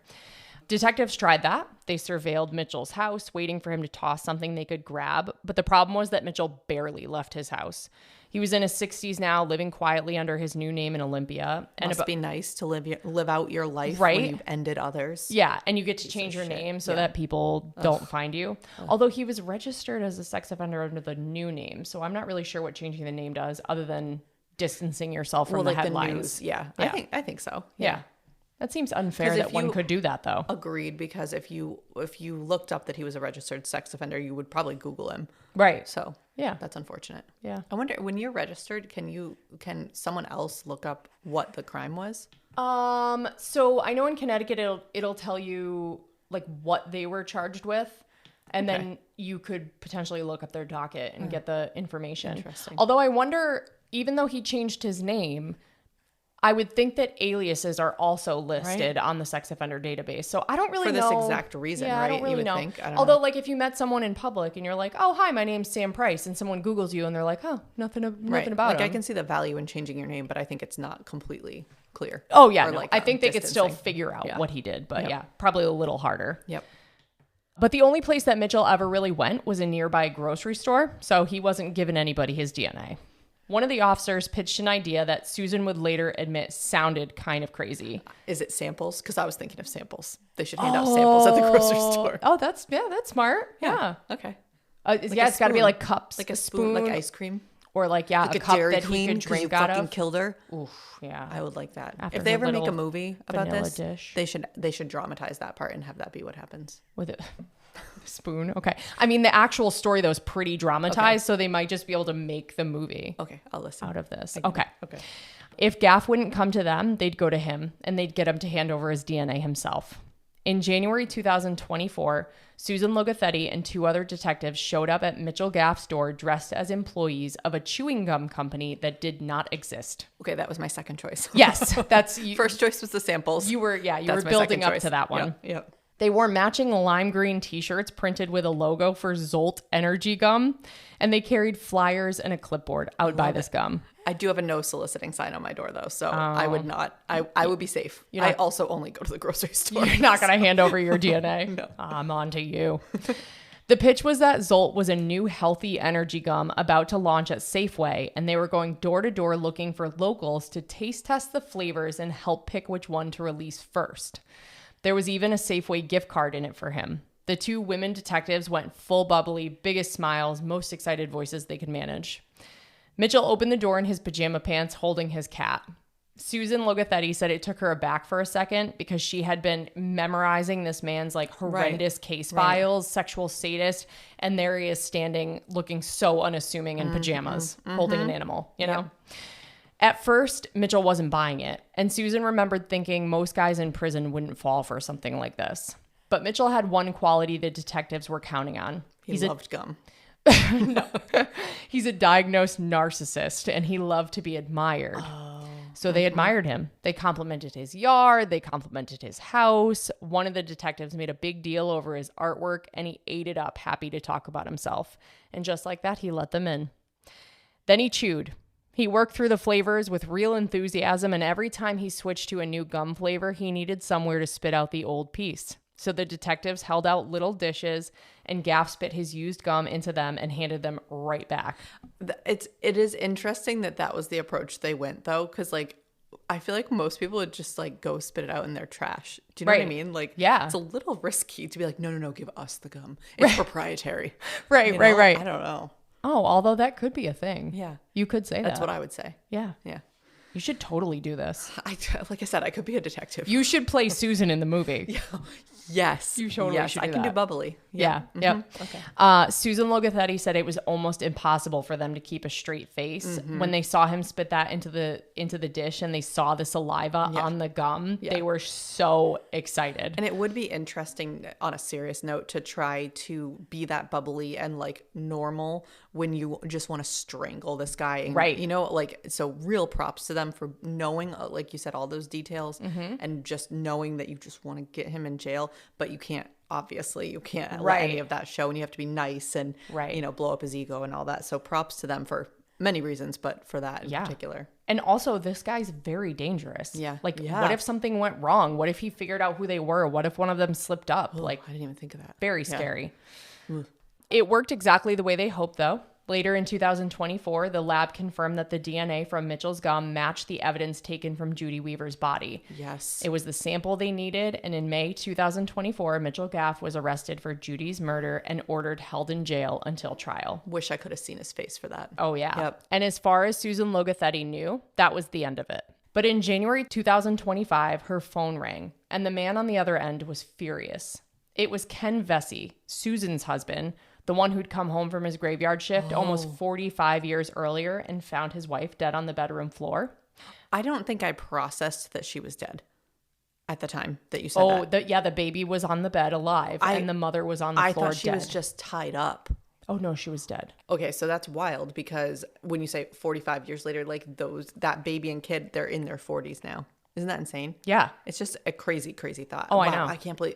Speaker 1: Detectives tried that. They surveilled Mitchell's house, waiting for him to toss something they could grab. But the problem was that Mitchell barely left his house. He was in his 60s now, living quietly under his new name in Olympia. And
Speaker 7: must be nice to live out your life
Speaker 1: right?
Speaker 7: when you've ended others.
Speaker 1: Yeah, and you get to change your name so that people don't find you. Although he was registered as a sex offender under the new name, so I'm not really sure what changing the name does other than distancing yourself from the headlines.
Speaker 7: The news. Yeah. I think so.
Speaker 1: Yeah. That seems unfair that one could do that, though.
Speaker 7: Agreed, because if you looked up that he was a registered sex offender, you would probably Google him.
Speaker 1: Right.
Speaker 7: So
Speaker 1: yeah,
Speaker 7: that's unfortunate.
Speaker 1: Yeah.
Speaker 7: I wonder, when you're registered, can someone else look up what the crime was?
Speaker 1: So I know in Connecticut it'll tell you like what they were charged with, and then you could potentially look up their docket and get the information.
Speaker 7: Interesting.
Speaker 1: Although I wonder, even though he changed his name, I would think that aliases are also listed on the sex offender database. So I don't really know.
Speaker 7: For this exact reason,
Speaker 1: yeah,
Speaker 7: right?
Speaker 1: I don't really
Speaker 7: you would
Speaker 1: know.
Speaker 7: think. I don't
Speaker 1: Although,
Speaker 7: know.
Speaker 1: like, if you met someone in public and you're like, oh, hi, my name's Sam Price, and someone Googles you and they're like, oh, nothing about
Speaker 7: like,
Speaker 1: him.
Speaker 7: I can see the value in changing your name, but I think it's not completely clear.
Speaker 1: Oh, yeah.
Speaker 7: Or
Speaker 1: No.
Speaker 7: like,
Speaker 1: I think they could still
Speaker 7: distancing.
Speaker 1: figure out
Speaker 7: Yeah.
Speaker 1: what he did. But
Speaker 7: Yep.
Speaker 1: yeah, probably a little harder.
Speaker 7: Yep.
Speaker 1: But the only place that Mitchell ever really went was a nearby grocery store, so he wasn't giving anybody his DNA. One of the officers pitched an idea that Susan would later admit sounded kind of crazy.
Speaker 7: Is it samples? Because I was thinking of samples. They should hand out samples at the grocery store.
Speaker 1: Oh, that's smart. Yeah.
Speaker 7: Okay.
Speaker 1: It's got to be like cups.
Speaker 7: Like a spoon, like ice cream.
Speaker 1: Or like, yeah,
Speaker 7: Like
Speaker 1: a
Speaker 7: a
Speaker 1: cup
Speaker 7: Dairy
Speaker 1: that he
Speaker 7: Queen
Speaker 1: could
Speaker 7: 'cause
Speaker 1: drink
Speaker 7: you
Speaker 1: out
Speaker 7: fucking
Speaker 1: of.
Speaker 7: killed her.
Speaker 1: Oof, yeah.
Speaker 7: I would like that.
Speaker 1: After
Speaker 7: If they
Speaker 1: her
Speaker 7: ever make a
Speaker 1: little
Speaker 7: movie about
Speaker 1: vanilla
Speaker 7: this,
Speaker 1: dish.
Speaker 7: they should dramatize that part and have that be what happens.
Speaker 1: With a spoon. Okay. I mean, the actual story, though, is pretty dramatized, so they might just be able to make the movie
Speaker 7: Okay, I'll listen.
Speaker 1: out of this.
Speaker 7: Okay.
Speaker 1: If Gaff wouldn't come to them, they'd go to him, and they'd get him to hand over his DNA himself. In January 2024, Susan Logothetti and 2 other detectives showed up at Mitchell Gaff's door dressed as employees of a chewing gum company that did not exist.
Speaker 7: Okay, that was my second choice.
Speaker 1: Yes, that's
Speaker 7: First choice was the samples.
Speaker 1: You were
Speaker 7: That's my
Speaker 1: building
Speaker 7: second
Speaker 1: up
Speaker 7: choice.
Speaker 1: to that one.
Speaker 7: Yep.
Speaker 1: They wore matching lime green t-shirts printed with a logo for Zolt Energy Gum, and they carried flyers and a clipboard. I would buy this gum.
Speaker 7: I do have a no soliciting sign on my door though, so I would not. I would be safe.
Speaker 1: You're not-
Speaker 7: I also only go to the grocery store.
Speaker 1: You're not going to hand over your DNA.
Speaker 7: No.
Speaker 1: I'm on to you. The pitch was that Zolt was a new healthy energy gum about to launch at Safeway, and they were going door to door looking for locals to taste test the flavors and help pick which one to release first. There was even a Safeway gift card in it for him. The 2 women detectives went full bubbly, biggest smiles, most excited voices they could manage. Mitchell opened the door in his pajama pants holding his cat. Susan Logothetti said it took her aback for a second because she had been memorizing this man's like horrendous case files, sexual sadist, and there he is standing looking so unassuming in pajamas, holding an animal, you know? At first, Mitchell wasn't buying it, and Susan remembered thinking most guys in prison wouldn't fall for something like this. But Mitchell had one quality the detectives were counting on.
Speaker 7: He loved gum.
Speaker 1: He's a diagnosed narcissist, and he loved to be admired. So they admired him. They complimented his yard. They complimented his house. One of the detectives made a big deal over his artwork, and he ate it up, happy to talk about himself. And just like that, he let them in. Then he chewed. He worked through the flavors with real enthusiasm, and every time he switched to a new gum flavor, he needed somewhere to spit out the old piece. So the detectives held out little dishes, and Gaff spit his used gum into them and handed them right back.
Speaker 7: It is interesting that was the approach they went though, because like I feel like most people would just like go spit it out in their trash. Do you know what I mean? Like,
Speaker 1: yeah,
Speaker 7: it's a little risky to be like, no, give us the gum. It's proprietary.
Speaker 1: Right.
Speaker 7: I don't know.
Speaker 1: Oh, although that could be a thing.
Speaker 7: Yeah,
Speaker 1: you could say
Speaker 7: that's
Speaker 1: that.
Speaker 7: what I would say.
Speaker 1: Yeah. You should totally do this.
Speaker 7: Like I said, I could be a detective.
Speaker 1: You should play Susan in the movie.
Speaker 7: Yes.
Speaker 1: You totally should do
Speaker 7: I can
Speaker 1: that.
Speaker 7: do bubbly.
Speaker 1: Yeah.
Speaker 7: Mm-hmm.
Speaker 1: Yep.
Speaker 7: Okay.
Speaker 1: Susan Logothetti said it was almost impossible for them to keep a straight face when they saw him spit that into the dish and they saw the saliva on the gum. They were so excited.
Speaker 7: And it would be interesting on a serious note to try to be that bubbly and like normal when you just want to strangle this guy. And,
Speaker 1: right.
Speaker 7: You know, like, so real props to them for knowing, like you said, all those details and just knowing that you just want to get him in jail, but you can't. Obviously, you can't let any of that show, and you have to be nice and, you know, blow up his ego and all that. So props to them for many reasons, but for that in particular.
Speaker 1: And also, this guy's very dangerous.
Speaker 7: Yeah.
Speaker 1: Like, what if something went wrong? What if he figured out who they were? What if one of them slipped up?
Speaker 7: Ooh,
Speaker 1: like,
Speaker 7: I didn't even think of that.
Speaker 1: Very scary. It worked exactly the way they hoped, though. Later in 2024, the lab confirmed that the DNA from Mitchell's gum matched the evidence taken from Judy Weaver's body.
Speaker 7: Yes.
Speaker 1: It was the sample they needed, and in May 2024, Mitchell Gaff was arrested for Judy's murder and ordered held in jail until trial.
Speaker 7: Wish I could have seen his face for that.
Speaker 1: Oh, yeah.
Speaker 7: Yep.
Speaker 1: And as far as Susan Logothetti knew, that was the end of it. But in January 2025, her phone rang, and the man on the other end was furious. It was Ken Vesey, Susan's husband, the one who'd come home from his graveyard shift almost 45 years earlier and found his wife dead on the bedroom floor.
Speaker 7: I don't think I processed that she was dead at the time that you said that.
Speaker 1: The baby was on the bed alive and the mother was on the floor dead.
Speaker 7: I thought she was just tied up.
Speaker 1: Oh, no, she was dead.
Speaker 7: Okay, so that's wild because when you say 45 years later, like that baby and kid, they're in their 40s now. Isn't that insane?
Speaker 1: Yeah.
Speaker 7: It's just a crazy, crazy thought.
Speaker 1: Oh, I know.
Speaker 7: I can't believe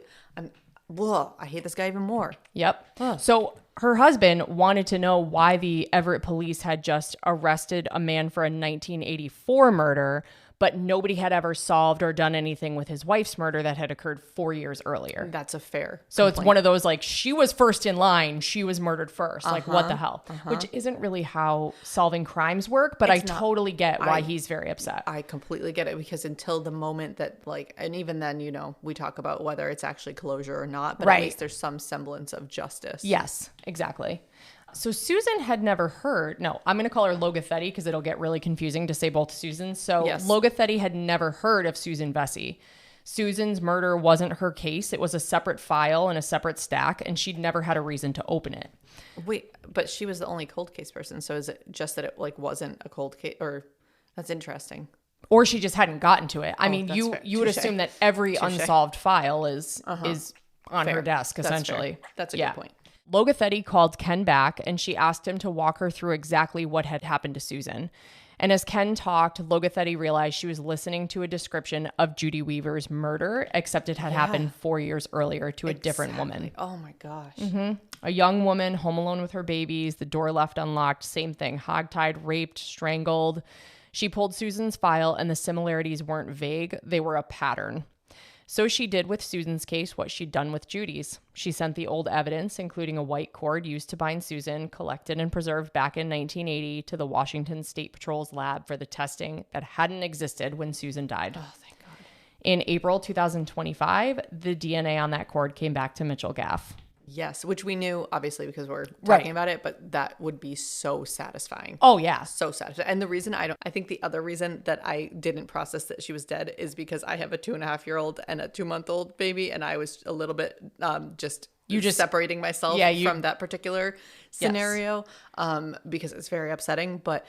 Speaker 7: I hate this guy even more.
Speaker 1: Yep. So her husband wanted to know why the Everett police had just arrested a man for a 1984 murder, but nobody had ever solved or done anything with his wife's murder that had occurred 4 years earlier.
Speaker 7: That's a fair
Speaker 1: So
Speaker 7: complaint.
Speaker 1: it's one of those, like, she was first in line, she was murdered first. Like, what the hell? Which isn't really how solving crimes work, but I totally get why he's very upset.
Speaker 7: I completely get it, because until the moment that, like, and even then, you know, we talk about whether it's actually closure or not, but at least there's some semblance of justice.
Speaker 1: Yes, exactly. So Susan had never heard, no, I'm going to call her Logothetti because it'll get really confusing to say both Susans. So yes. Logothetti had never heard of Susan Vesey. Susan's murder wasn't her case. It was a separate file and a separate stack, and she'd never had a reason to open it.
Speaker 7: Wait, but she was the only cold case person. So is it just that it like wasn't a cold case? Or that's interesting.
Speaker 1: Or she just hadn't gotten to it. I mean, you would assume that every unsolved file is on her desk, essentially.
Speaker 7: That's a good point.
Speaker 1: Logothetti called Ken back, and she asked him to walk her through exactly what had happened to Susan. And as Ken talked, Logothetti realized she was listening to a description of Judy Weaver's murder, except it had happened 4 years earlier to a different woman.
Speaker 7: Oh my gosh.
Speaker 1: A young woman home alone with her babies, the door left unlocked, same thing, hogtied, raped, strangled. She pulled Susan's file, and the similarities weren't vague. They were a pattern. So she did with Susan's case what she'd done with Judy's. She sent the old evidence, including a white cord used to bind Susan, collected and preserved back in 1980, to the Washington State Patrol's lab for the testing that hadn't existed when Susan died.
Speaker 7: Oh, thank God.
Speaker 1: In April 2025, the DNA on that cord came back to Mitchell Gaff.
Speaker 7: Yes, which we knew, obviously, because we're talking about it, but that would be so satisfying.
Speaker 1: Oh, yeah.
Speaker 7: So satisfying. And the reason I think the other reason that I didn't process that she was dead is because I have a 2.5-year-old and a 2-month-old baby, and I was a little bit just separating myself from that particular scenario because it's very upsetting. But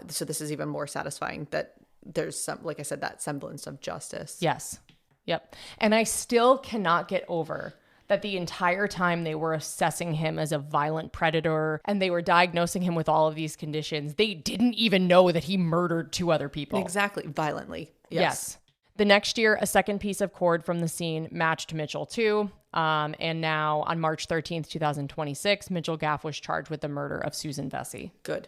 Speaker 7: so this is even more satisfying that there's some, like I said, that semblance of justice.
Speaker 1: Yes. Yep. And I still cannot get over that the entire time they were assessing him as a violent predator and they were diagnosing him with all of these conditions, they didn't even know that he murdered 2 other people.
Speaker 7: Exactly. Violently.
Speaker 1: Yes. The next year, a second piece of cord from the scene matched Mitchell too. And now on March 13th, 2026, Mitchell Gaff was charged with the murder of Susan Vesey.
Speaker 7: Good.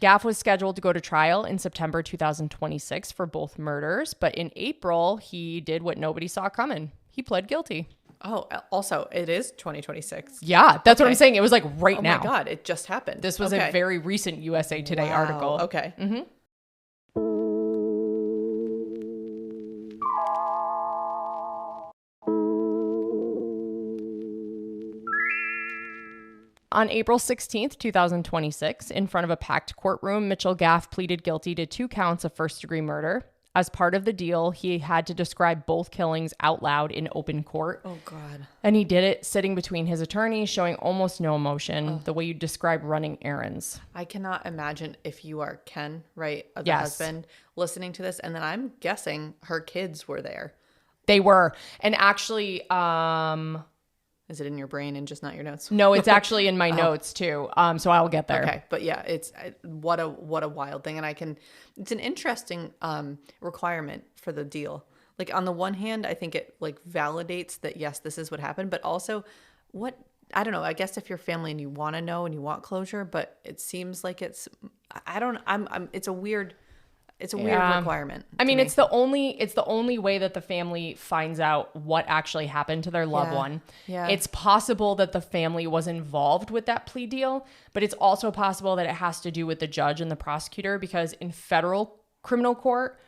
Speaker 1: Gaff was scheduled to go to trial in September 2026 for both murders. But in April, he did what nobody saw coming. He pled guilty.
Speaker 7: Oh, also, it is 2026.
Speaker 1: Yeah, that's what I'm saying. It was like now.
Speaker 7: Oh my God, it just happened.
Speaker 1: This was a very recent USA Today article.
Speaker 7: Okay.
Speaker 1: On April 16th, 2026, in front of a packed courtroom, Mitchell Gaff pleaded guilty to 2 counts of first-degree murder. As part of the deal, he had to describe both killings out loud in open court.
Speaker 7: Oh, God.
Speaker 1: And he did it sitting between his attorneys, showing almost no emotion, the way you describe running errands.
Speaker 7: I cannot imagine if you are Ken, right, the husband, listening to this. And then I'm guessing her kids were there.
Speaker 1: They were. And actually...
Speaker 7: Is it in your brain and just not your notes?
Speaker 1: No, it's actually in my notes too. So I'll get there.
Speaker 7: Okay, but yeah, it's what a wild thing, and it's an interesting requirement for the deal. Like on the one hand, I think it like validates that yes, this is what happened, but also I don't know. I guess if you're family and you want to know and you want closure, but it seems like it's a weird. It's a weird requirement.
Speaker 1: I mean, it's the only way that the family finds out what actually happened to their loved one.
Speaker 7: Yeah.
Speaker 1: It's possible that the family was involved with that plea deal, but it's also possible that it has to do with the judge and the prosecutor, because in federal criminal court,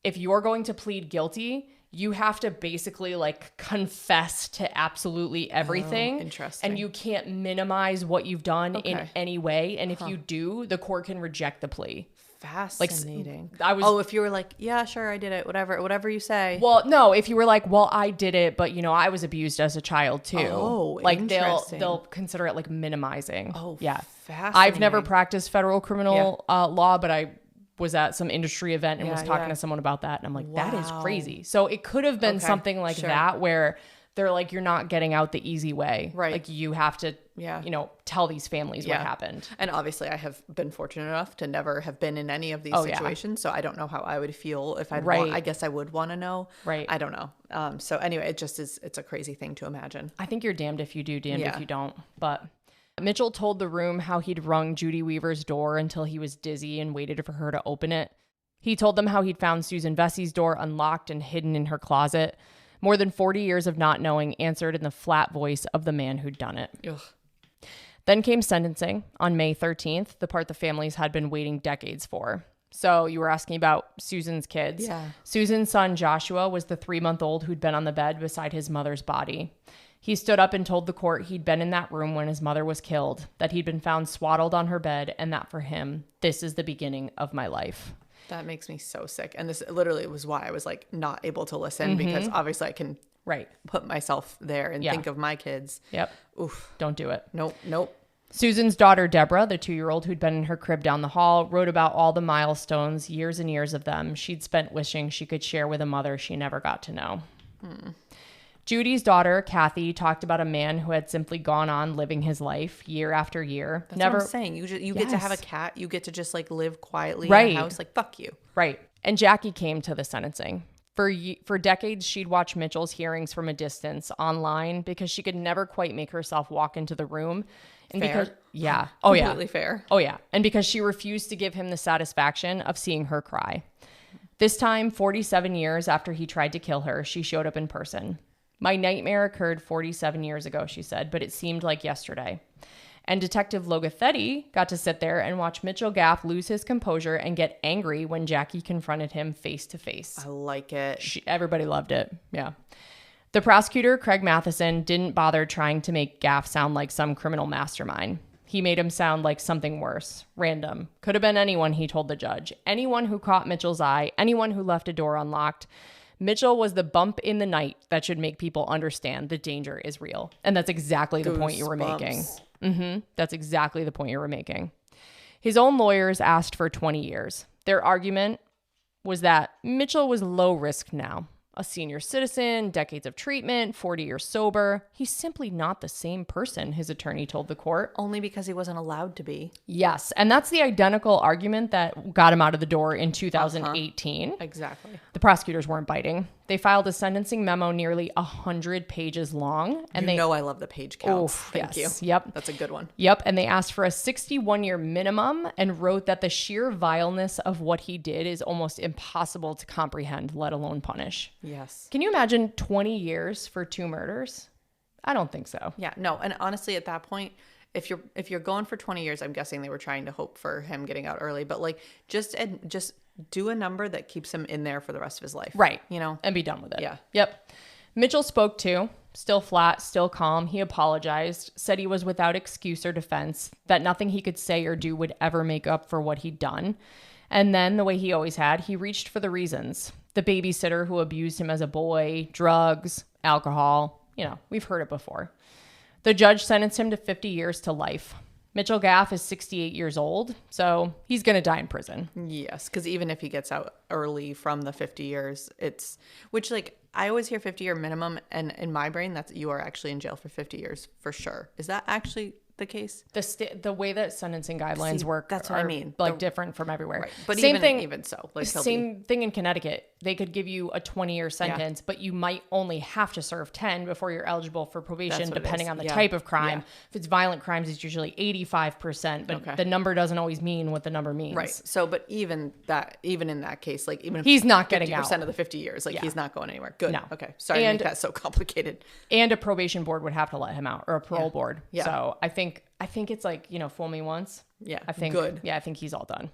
Speaker 1: if you're going to plead guilty, you have to basically like confess to absolutely everything.
Speaker 7: Oh, interesting.
Speaker 1: And you can't minimize what you've done in any way. And if you do, the court can reject the plea.
Speaker 7: Fascinating.
Speaker 1: If
Speaker 7: you were like, yeah, sure, I did it, whatever you say.
Speaker 1: Well, no, if you were like, well, I did it, but I was abused as a child too.
Speaker 7: Oh,
Speaker 1: like
Speaker 7: interesting.
Speaker 1: they'll consider it like minimizing.
Speaker 7: Oh,
Speaker 1: yeah.
Speaker 7: Fascinating.
Speaker 1: I've never practiced federal criminal law, but I was at some industry event and was talking to someone about that, and I'm like, that is crazy. So it could have been something like that, where They're like, you're not getting out the easy way.
Speaker 7: Right.
Speaker 1: Like you have to, tell these families what happened.
Speaker 7: And obviously I have been fortunate enough to never have been in any of these situations. So I don't know how I would feel if I guess I would want to know.
Speaker 1: Right.
Speaker 7: I don't know. So anyway, it's a crazy thing to imagine.
Speaker 1: I think you're damned if you do, damned if you don't. But Mitchell told the room how he'd rung Judy Weaver's door until he was dizzy and waited for her to open it. He told them how he'd found Susan Vessey's door unlocked and hidden in her closet. More than 40 years of not knowing answered in the flat voice of the man who'd done it.
Speaker 7: Ugh.
Speaker 1: Then came sentencing on May 13th, the part the families had been waiting decades for. So you were asking about Susan's kids.
Speaker 7: Yeah.
Speaker 1: Susan's son, Joshua, was the 3-month-old who'd been on the bed beside his mother's body. He stood up and told the court he'd been in that room when his mother was killed, that he'd been found swaddled on her bed, and that for him, this is the beginning of my life.
Speaker 7: That makes me so sick. And this literally was why I was like not able to listen because obviously I can put myself there and think of my kids.
Speaker 1: Yep.
Speaker 7: Oof.
Speaker 1: Don't do it.
Speaker 7: Nope.
Speaker 1: Susan's daughter, Deborah, the 2-year-old who'd been in her crib down the hall, wrote about all the milestones, years and years of them, she'd spent wishing she could share with a mother she never got to know. Judy's daughter, Kathy, talked about a man who had simply gone on living his life year after year.
Speaker 7: That's what I'm saying. You get to have a cat. You get to just like live quietly in a house. Like, fuck you.
Speaker 1: Right. And Jackie came to the sentencing. For decades, she'd watch Mitchell's hearings from a distance online because she could never quite make herself walk into the room. And
Speaker 7: fair.
Speaker 1: Because,
Speaker 7: Completely fair.
Speaker 1: Oh, yeah. And because she refused to give him the satisfaction of seeing her cry. This time, 47 years after he tried to kill her, she showed up in person. My nightmare occurred 47 years ago, she said, but it seemed like yesterday. And Detective Logothetti got to sit there and watch Mitchell Gaff lose his composure and get angry when Jackie confronted him face to face.
Speaker 7: I like it.
Speaker 1: Everybody loved it. Yeah. The prosecutor, Craig Matheson, didn't bother trying to make Gaff sound like some criminal mastermind. He made him sound like something worse, random. Could have been anyone, he told the judge. Anyone who caught Mitchell's eye, anyone who left a door unlocked. Mitchell was the bump in the night that should make people understand the danger is real. And that's exactly the point you were making. That's exactly the point you were making. His own lawyers asked for 20 years. Their argument was that Mitchell was low risk now. A senior citizen, decades of treatment, 40 years sober. He's simply not the same person, his attorney told the court.
Speaker 7: Only because he wasn't allowed to be.
Speaker 1: Yes, and that's the identical argument that got him out of the door in 2018.
Speaker 7: Exactly.
Speaker 1: The prosecutors weren't biting. They filed a sentencing memo nearly 100 pages long. And
Speaker 7: I love the page counts. Thank you.
Speaker 1: Yep.
Speaker 7: That's a good one.
Speaker 1: Yep. And they asked for a 61-year minimum and wrote that the sheer vileness of what he did is almost impossible to comprehend, let alone punish.
Speaker 7: Yes.
Speaker 1: Can you imagine 20 years for 2 murders? I don't think so.
Speaker 7: Yeah, no. And honestly, at that point, if you're going for 20 years, I'm guessing they were trying to hope for him getting out early, but like just do a number that keeps him in there for the rest of his life.
Speaker 1: Right.
Speaker 7: You know?
Speaker 1: And be done with it.
Speaker 7: Yeah.
Speaker 1: Yep. Mitchell spoke too, still flat, still calm. He apologized, said he was without excuse or defense, that nothing he could say or do would ever make up for what he'd done. And then, the way he always had, he reached for the reasons. The babysitter who abused him as a boy, drugs, alcohol. We've heard it before. The judge sentenced him to 50 years to life. Mitchell Gaff is 68 years old, so he's going to die in prison.
Speaker 7: Yes, because even if he gets out early from the 50 years, which I always hear 50-year minimum, and in my brain, that's you are actually in jail for 50 years for sure. Is that actually the case?
Speaker 1: The way that sentencing guidelines work,
Speaker 7: that's what I mean.
Speaker 1: Different from everywhere.
Speaker 7: Right. But
Speaker 1: same
Speaker 7: even so,
Speaker 1: same thing in Connecticut. They could give you a 20-year sentence, but you might only have to serve 10 before you're eligible for probation, depending on the type of crime. If it's violent crimes, it's usually 85%, but the number doesn't always mean what the number means.
Speaker 7: Right. So, but even in that case, even if
Speaker 1: he's not getting out
Speaker 7: 50% of the 50 years, he's not going anywhere. Good. No. Okay. Sorry to make that so complicated.
Speaker 1: And a probation board would have to let him out, or a parole board. Yeah. So I think it's fool me once.
Speaker 7: Yeah.
Speaker 1: I think
Speaker 7: good.
Speaker 1: Yeah, I think he's all done.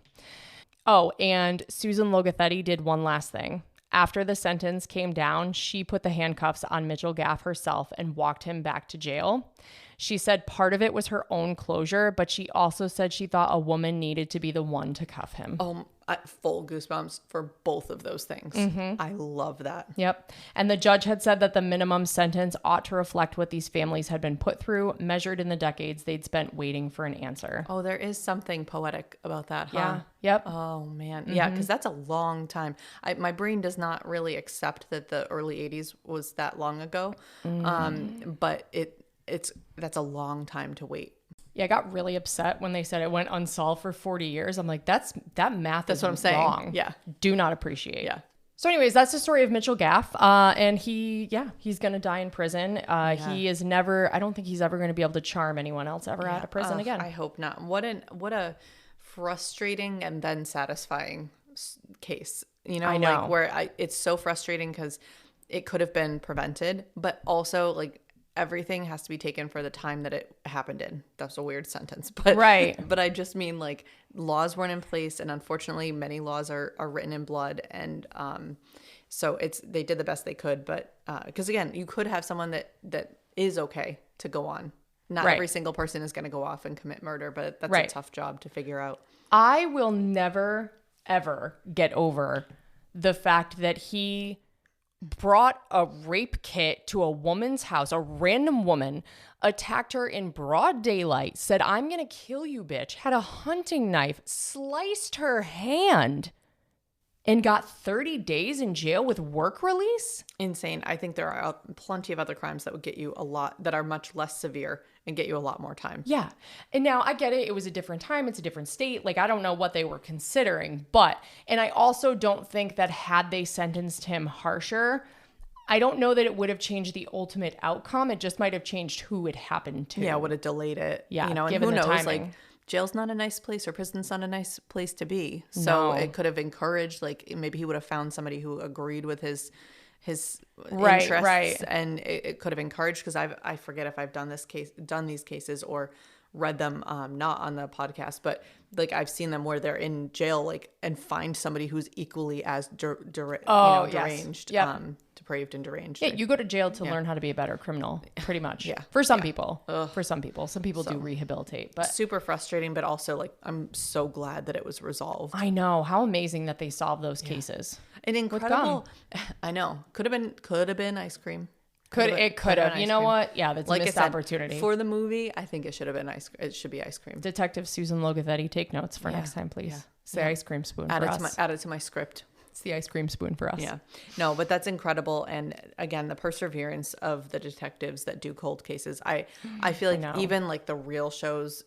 Speaker 1: Oh, and Susan Logothetti did one last thing. After the sentence came down, she put the handcuffs on Mitchell Gaff herself and walked him back to jail. She said part of it was her own closure, but she also said she thought a woman needed to be the one to cuff him.
Speaker 7: full goosebumps for both of those things. I love that.
Speaker 1: Yep. And the judge had said that the minimum sentence ought to reflect what these families had been put through, measured in the decades they'd spent waiting for an answer.
Speaker 7: Oh, there is something poetic about that, huh?
Speaker 1: Yeah. Yep.
Speaker 7: Oh, man. Yeah, because that's a long time. My brain does not really accept that the early 80s was that long ago, but that's a long time to wait.
Speaker 1: Yeah, I got really upset when they said it went unsolved for 40 years. I'm like, that math is
Speaker 7: what I'm saying.
Speaker 1: wrong.
Speaker 7: Yeah.
Speaker 1: Do not appreciate.
Speaker 7: Yeah.
Speaker 1: So anyways, that's the story of Mitchell Gaff. And he's going to die in prison. He is never, I don't think he's ever going to be able to charm anyone else ever out of prison again.
Speaker 7: I hope not. What a frustrating and then satisfying case. You know,
Speaker 1: I know.
Speaker 7: like where it's so frustrating because it could have been prevented, but also like everything has to be taken for the time that it happened in. That's a weird sentence, but
Speaker 1: right.
Speaker 7: But I just mean like laws weren't in place, and unfortunately, many laws are written in blood, and so they did the best they could. But because again, you could have someone that is okay to go on. Not every single person is going to go off and commit murder, but that's a tough job to figure out.
Speaker 1: I will never ever get over the fact that he brought a rape kit to a woman's house, a random woman, attacked her in broad daylight, said, "I'm going to kill you, bitch," had a hunting knife, sliced her hand, and got 30 days in jail with work release?
Speaker 7: Insane. I think there are plenty of other crimes that would get you a lot, that are much less severe and get you a lot more time.
Speaker 1: Yeah. And now I get it. It was a different time. It's a different state. Like, I don't know what they were considering, and I also don't think that had they sentenced him harsher, I don't know that it would have changed the ultimate outcome. It just might have changed who it happened to.
Speaker 7: Yeah, would have delayed it.
Speaker 1: Yeah,
Speaker 7: you know, and
Speaker 1: given
Speaker 7: who
Speaker 1: the
Speaker 7: knows,
Speaker 1: timing.
Speaker 7: like jail's not a nice place or prison's not a nice place to be. So it could have encouraged, like maybe he would have found somebody who agreed with his interests, and it could have encouraged, because I forget if I've done these cases or read them, not on the podcast, but like I've seen them where they're in jail, like, and find somebody who's equally as deranged, depraved and deranged.
Speaker 1: Yeah, you go to jail to learn how to be a better criminal, pretty much.
Speaker 7: Yeah.
Speaker 1: For some people. Some people do rehabilitate. But
Speaker 7: super frustrating, but also like I'm so glad that it was resolved.
Speaker 1: I know. How amazing that they solved those cases.
Speaker 7: And incredible. I know. Could have been ice cream.
Speaker 1: It could have. You know what? Yeah, that's a missed opportunity.
Speaker 7: For the movie, I think it should have been it should be ice cream.
Speaker 1: Detective Susan Logathetti, take notes for next time, please.
Speaker 7: Yeah.
Speaker 1: It's the ice cream spoon
Speaker 7: Add
Speaker 1: for
Speaker 7: it
Speaker 1: us.
Speaker 7: Add it to my script.
Speaker 1: It's the ice cream spoon for us.
Speaker 7: Yeah. No, but that's incredible. And again, the perseverance of the detectives that do cold cases. I feel like even like the real shows,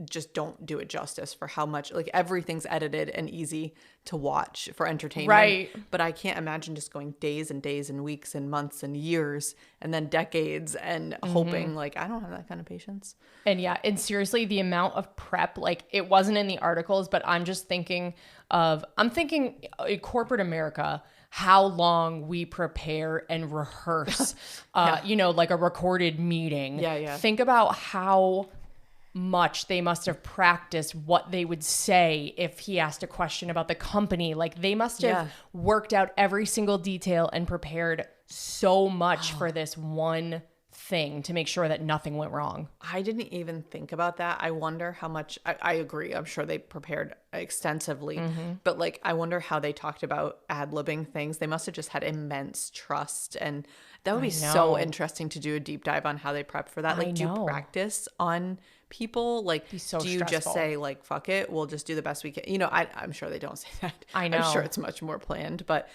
Speaker 7: just don't do it justice for how much, like, everything's edited and easy to watch for entertainment.
Speaker 1: Right.
Speaker 7: But I can't imagine just going days and days and weeks and months and years and then decades and hoping, like, I don't have that kind of patience.
Speaker 1: And seriously, the amount of prep, like, it wasn't in the articles, but I'm thinking in corporate America, how long we prepare and rehearse, like a recorded meeting.
Speaker 7: Yeah.
Speaker 1: Think about how much they must have practiced what they would say if he asked a question about the company. Like, they must have worked out every single detail and prepared so much for this one thing to make sure that nothing went wrong.
Speaker 7: I didn't even think about that. I wonder how much, I agree, I'm sure they prepared extensively, but like, I wonder how they talked about ad-libbing things. They must have just had immense trust, and that would be so interesting to do a deep dive on how they prep for that. Like, do you practice on people? Like, do you
Speaker 1: stressful.
Speaker 7: just say, like, fuck it, we'll just do the best we can? You know, I'm sure they don't say that.
Speaker 1: I know.
Speaker 7: I'm sure it's much more planned, but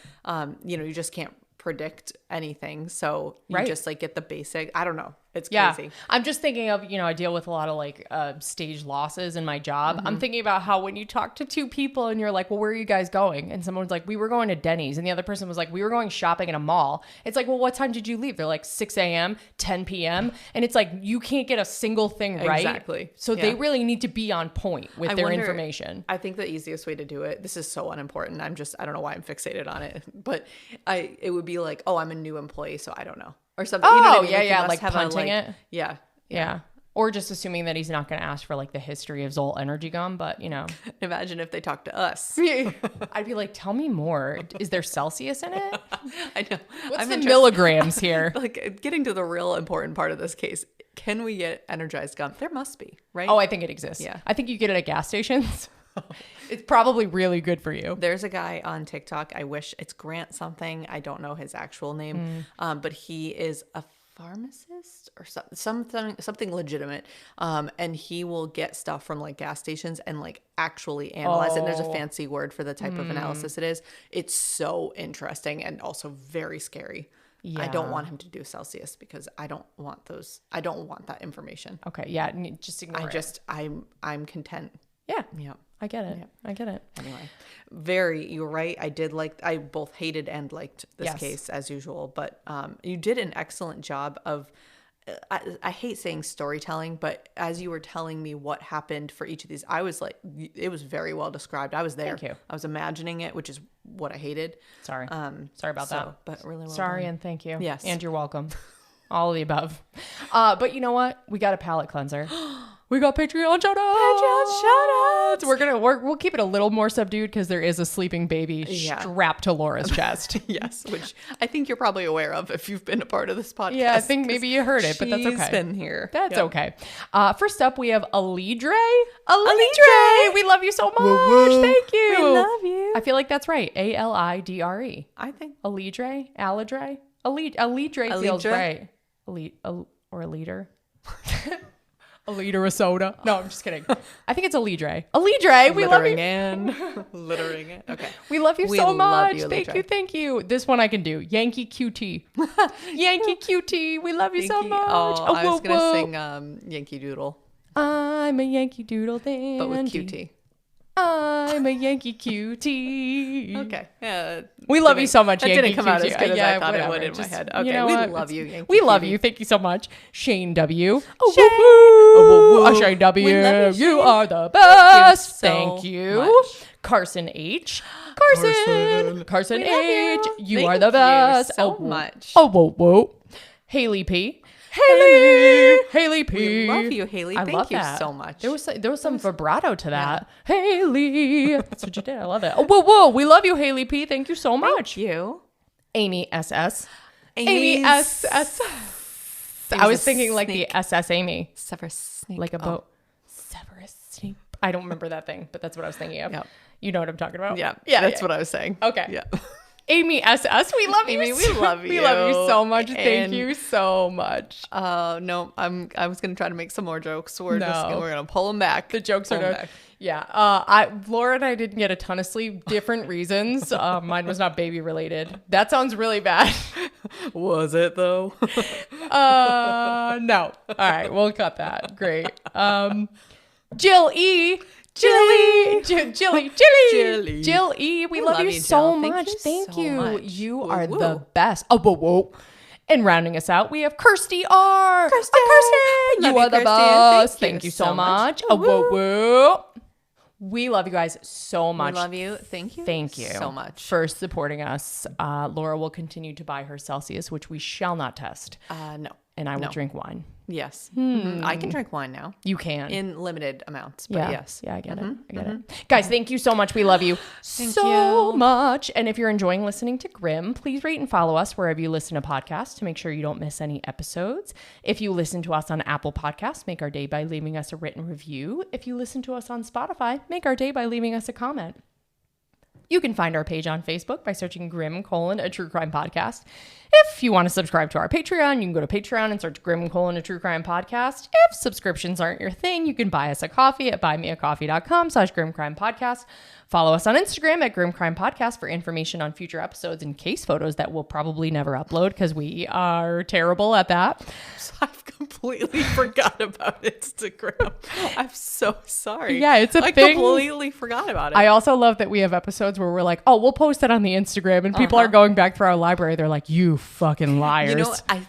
Speaker 7: you just can't predict anything, so you just like get the basic. I don't know, it's crazy.
Speaker 1: I'm just thinking of, I deal with a lot of like stage losses in my job. I'm thinking about how when you talk to two people and you're like, well, where are you guys going? And someone's like, we were going to Denny's, and the other person was like, we were going shopping in a mall. It's like, well, what time did you leave? They're like 6 a.m., 10 p.m. And it's like, you can't get a single thing right.
Speaker 7: Exactly.
Speaker 1: So they really need to be on point with their information.
Speaker 7: I think the easiest way to do it, this is so unimportant, I don't know why I'm fixated on it, but it would be like, oh, I'm a new employee, so I don't know, or something.
Speaker 1: Oh,
Speaker 7: you know what I mean?
Speaker 1: yeah, like punting it.
Speaker 7: Yeah.
Speaker 1: Or just assuming that he's not going to ask for like the history of Zoll Energy Gum, but
Speaker 7: Imagine if they talk to us.
Speaker 1: I'd be like, tell me more. Is there Celsius in it?
Speaker 7: I know.
Speaker 1: What's the milligrams here?
Speaker 7: Like, getting to the real important part of this case, can we get energized gum? There must be, right?
Speaker 1: Oh, I think it exists.
Speaker 7: Yeah.
Speaker 1: I think you get it at gas stations. It's probably really good for you.
Speaker 7: There's a guy on TikTok. I wish it's Grant something. I don't know his actual name, but he is a pharmacist or something legitimate. And he will get stuff from like gas stations and like actually analyze it. And there's a fancy word for the type of analysis it is. It's so interesting and also very scary. Yeah. I don't want him to do Celsius because I don't want that information.
Speaker 1: Okay. Yeah. Just ignore it.
Speaker 7: I'm content.
Speaker 1: Yeah.
Speaker 7: Yeah.
Speaker 1: I get it.
Speaker 7: Yeah.
Speaker 1: I get it.
Speaker 7: Anyway, you're right. I both hated and liked this case as usual, but you did an excellent job of, I hate saying storytelling, but as you were telling me what happened for each of these, I was like, it was very well described. I was there.
Speaker 1: Thank you.
Speaker 7: I was imagining it, which is what I hated.
Speaker 1: Sorry. Sorry about that.
Speaker 7: But really well
Speaker 1: Sorry
Speaker 7: done.
Speaker 1: and thank you.
Speaker 7: Yes.
Speaker 1: And you're welcome. All of the above. But you know what? We got a palate cleanser. We got Patreon shout-outs. We'll keep it a little more subdued because there is a sleeping baby strapped to Laura's chest.
Speaker 7: Yes, which I think you're probably aware of if you've been a part of this podcast.
Speaker 1: Yeah, I think maybe you heard it, but that's okay.
Speaker 7: She's been here.
Speaker 1: That's okay. First up, we have Alidre. Alidre! We love you so much.
Speaker 7: Woo-woo.
Speaker 1: Thank you.
Speaker 7: We love you.
Speaker 1: I feel like that's right. Alidre.
Speaker 7: I think.
Speaker 1: Alidre? Alidre? Alidre feels right. Or a liter. A liter of soda. No, I'm just kidding. I think it's Alidre. Alidre, we love you.
Speaker 7: Littering in. Okay.
Speaker 1: We love you so much.
Speaker 7: You,
Speaker 1: Thank you. This one I can do. Yankee QT. Yankee QT. We love you so much.
Speaker 7: Oh, I was going to sing Yankee Doodle.
Speaker 1: I'm a Yankee Doodle dandy.
Speaker 7: But with QT.
Speaker 1: I'm a Yankee QT.
Speaker 7: Okay. Yeah.
Speaker 1: We love you so much,
Speaker 7: That
Speaker 1: Yankee
Speaker 7: didn't come out
Speaker 1: QT.
Speaker 7: as good as I thought
Speaker 1: whatever.
Speaker 7: it would in my head. Okay.
Speaker 1: You know
Speaker 7: we
Speaker 1: what?
Speaker 7: love you, Yankee
Speaker 1: We love
Speaker 7: QT.
Speaker 1: you. Thank you so much. Shane W.
Speaker 7: Shane.
Speaker 1: Shane W.
Speaker 7: We love you,
Speaker 1: You
Speaker 7: Shane.
Speaker 1: are the best.
Speaker 7: Thank
Speaker 1: Thank
Speaker 7: you
Speaker 1: you.
Speaker 7: so much.
Speaker 1: Carson H. Carson
Speaker 7: We love
Speaker 1: H.
Speaker 7: you.
Speaker 1: You
Speaker 7: Thank
Speaker 1: are the best.
Speaker 7: you so much.
Speaker 1: Oh, whoa. Haley P. Haley P.
Speaker 7: We love you, Haley.
Speaker 1: I
Speaker 7: Thank
Speaker 1: love
Speaker 7: you
Speaker 1: that.
Speaker 7: so much.
Speaker 1: There was some vibrato to that. Haley. That's what you did. I love it. Oh, whoa. We love you, Haley P. Thank you so much.
Speaker 7: Thank you.
Speaker 1: Amy SS.
Speaker 7: Amy
Speaker 1: SS. I was thinking like the SS Amy.
Speaker 7: Severus Snape.
Speaker 1: Like a boat. Severus Snape. I don't remember that thing, but that's what I was thinking of.
Speaker 7: Yep.
Speaker 1: You know what I'm talking about?
Speaker 7: Yeah. That's what I was saying.
Speaker 1: Okay.
Speaker 7: Yeah.
Speaker 1: Amy SS, we love you.
Speaker 7: Amy, we love you.
Speaker 1: We love you so much. Thank
Speaker 7: And-
Speaker 1: you so much.
Speaker 7: No, I was gonna try to make some more jokes. We're
Speaker 1: No.
Speaker 7: gonna pull them back.
Speaker 1: The jokes
Speaker 7: Pull
Speaker 1: are
Speaker 7: 'em
Speaker 1: done.
Speaker 7: back.
Speaker 1: Yeah. Laura and I didn't get a ton of sleep. Different reasons. Mine was not baby related. That sounds really bad.
Speaker 7: Was it though?
Speaker 1: No. All right, we'll cut that. Great. Jill E. Jill E. We love you so
Speaker 7: Jill.
Speaker 1: much. Thank you.
Speaker 7: much.
Speaker 1: You
Speaker 7: Woo,
Speaker 1: are
Speaker 7: woo.
Speaker 1: the best. Oh, whoa. And rounding us out, we have Kirsty R. Kirsty. You
Speaker 7: Love
Speaker 1: are
Speaker 7: you,
Speaker 1: the
Speaker 7: Kirsty.
Speaker 1: best.
Speaker 7: Thank
Speaker 1: Thank
Speaker 7: you
Speaker 1: you so
Speaker 7: so much.
Speaker 1: much. Oh, whoa. We love you guys so much.
Speaker 7: We love you. Thank you.
Speaker 1: Thank you
Speaker 7: so much.
Speaker 1: for supporting us. Laura will continue to buy her Celsius, which we shall not test.
Speaker 7: No.
Speaker 1: And I will drink wine.
Speaker 7: Yes. Mhm. I can drink wine now.
Speaker 1: You can.
Speaker 7: In limited amounts, but yes.
Speaker 1: Yeah, I get it. Guys, thank you so much. We love you so much. And if you're enjoying listening to Grimm, please rate and follow us wherever you listen to podcasts to make sure you don't miss any episodes. If you listen to us on Apple Podcasts, make our day by leaving us a written review. If you listen to us on Spotify, make our day by leaving us a comment. You can find our page on Facebook by searching Grimm: a true crime podcast. If you want to subscribe to our Patreon, you can go to Patreon and search Grimm: a true crime podcast. If subscriptions aren't your thing, you can buy us a coffee at buymeacoffee.com/Grimm Crime Podcast. Follow us on Instagram at Grimm Crime Podcast for information on future episodes and case photos that we'll probably never upload because we are terrible at that.
Speaker 7: I've completely forgot about Instagram. I'm so sorry.
Speaker 1: Yeah, it's a
Speaker 7: I
Speaker 1: thing.
Speaker 7: completely forgot about it.
Speaker 1: I also love that we have episodes where we're like, oh, we'll post it on the Instagram, and people are going back through our library. They're like, you fucking liars.
Speaker 7: I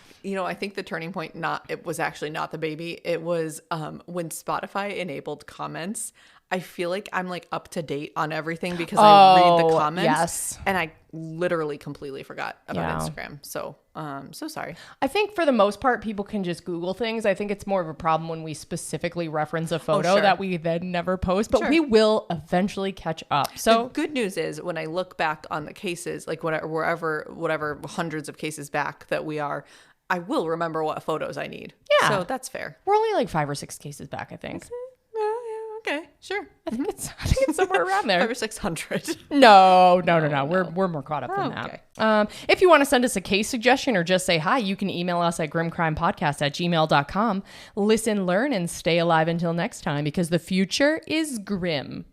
Speaker 7: think the turning point it was actually not the baby. It was when Spotify enabled comments. I feel like I'm like up to date on everything because I read the comments.
Speaker 1: Yes.
Speaker 7: And I literally completely forgot about
Speaker 1: Yeah.
Speaker 7: Instagram. So, so sorry.
Speaker 1: I think for the most part, people can just Google things. I think it's more of a problem when we specifically reference a photo
Speaker 7: sure.
Speaker 1: that we then never post, but
Speaker 7: Sure.
Speaker 1: we will eventually catch up. So
Speaker 7: The good news is when I look back on the cases, like whatever hundreds of cases back that we are, I will remember what photos I need.
Speaker 1: Yeah.
Speaker 7: So that's fair.
Speaker 1: we're only like 5 or 6 cases back, I think.
Speaker 7: Okay. Sure.
Speaker 1: I think it's somewhere around there.
Speaker 7: 500 or 600.
Speaker 1: No. We're more caught up than
Speaker 7: okay.
Speaker 1: that. If you want to send us a case suggestion or just say hi, you can email us at grimcrimepodcast@gmail.com. Listen, learn, and stay alive until next time, because the future is grim.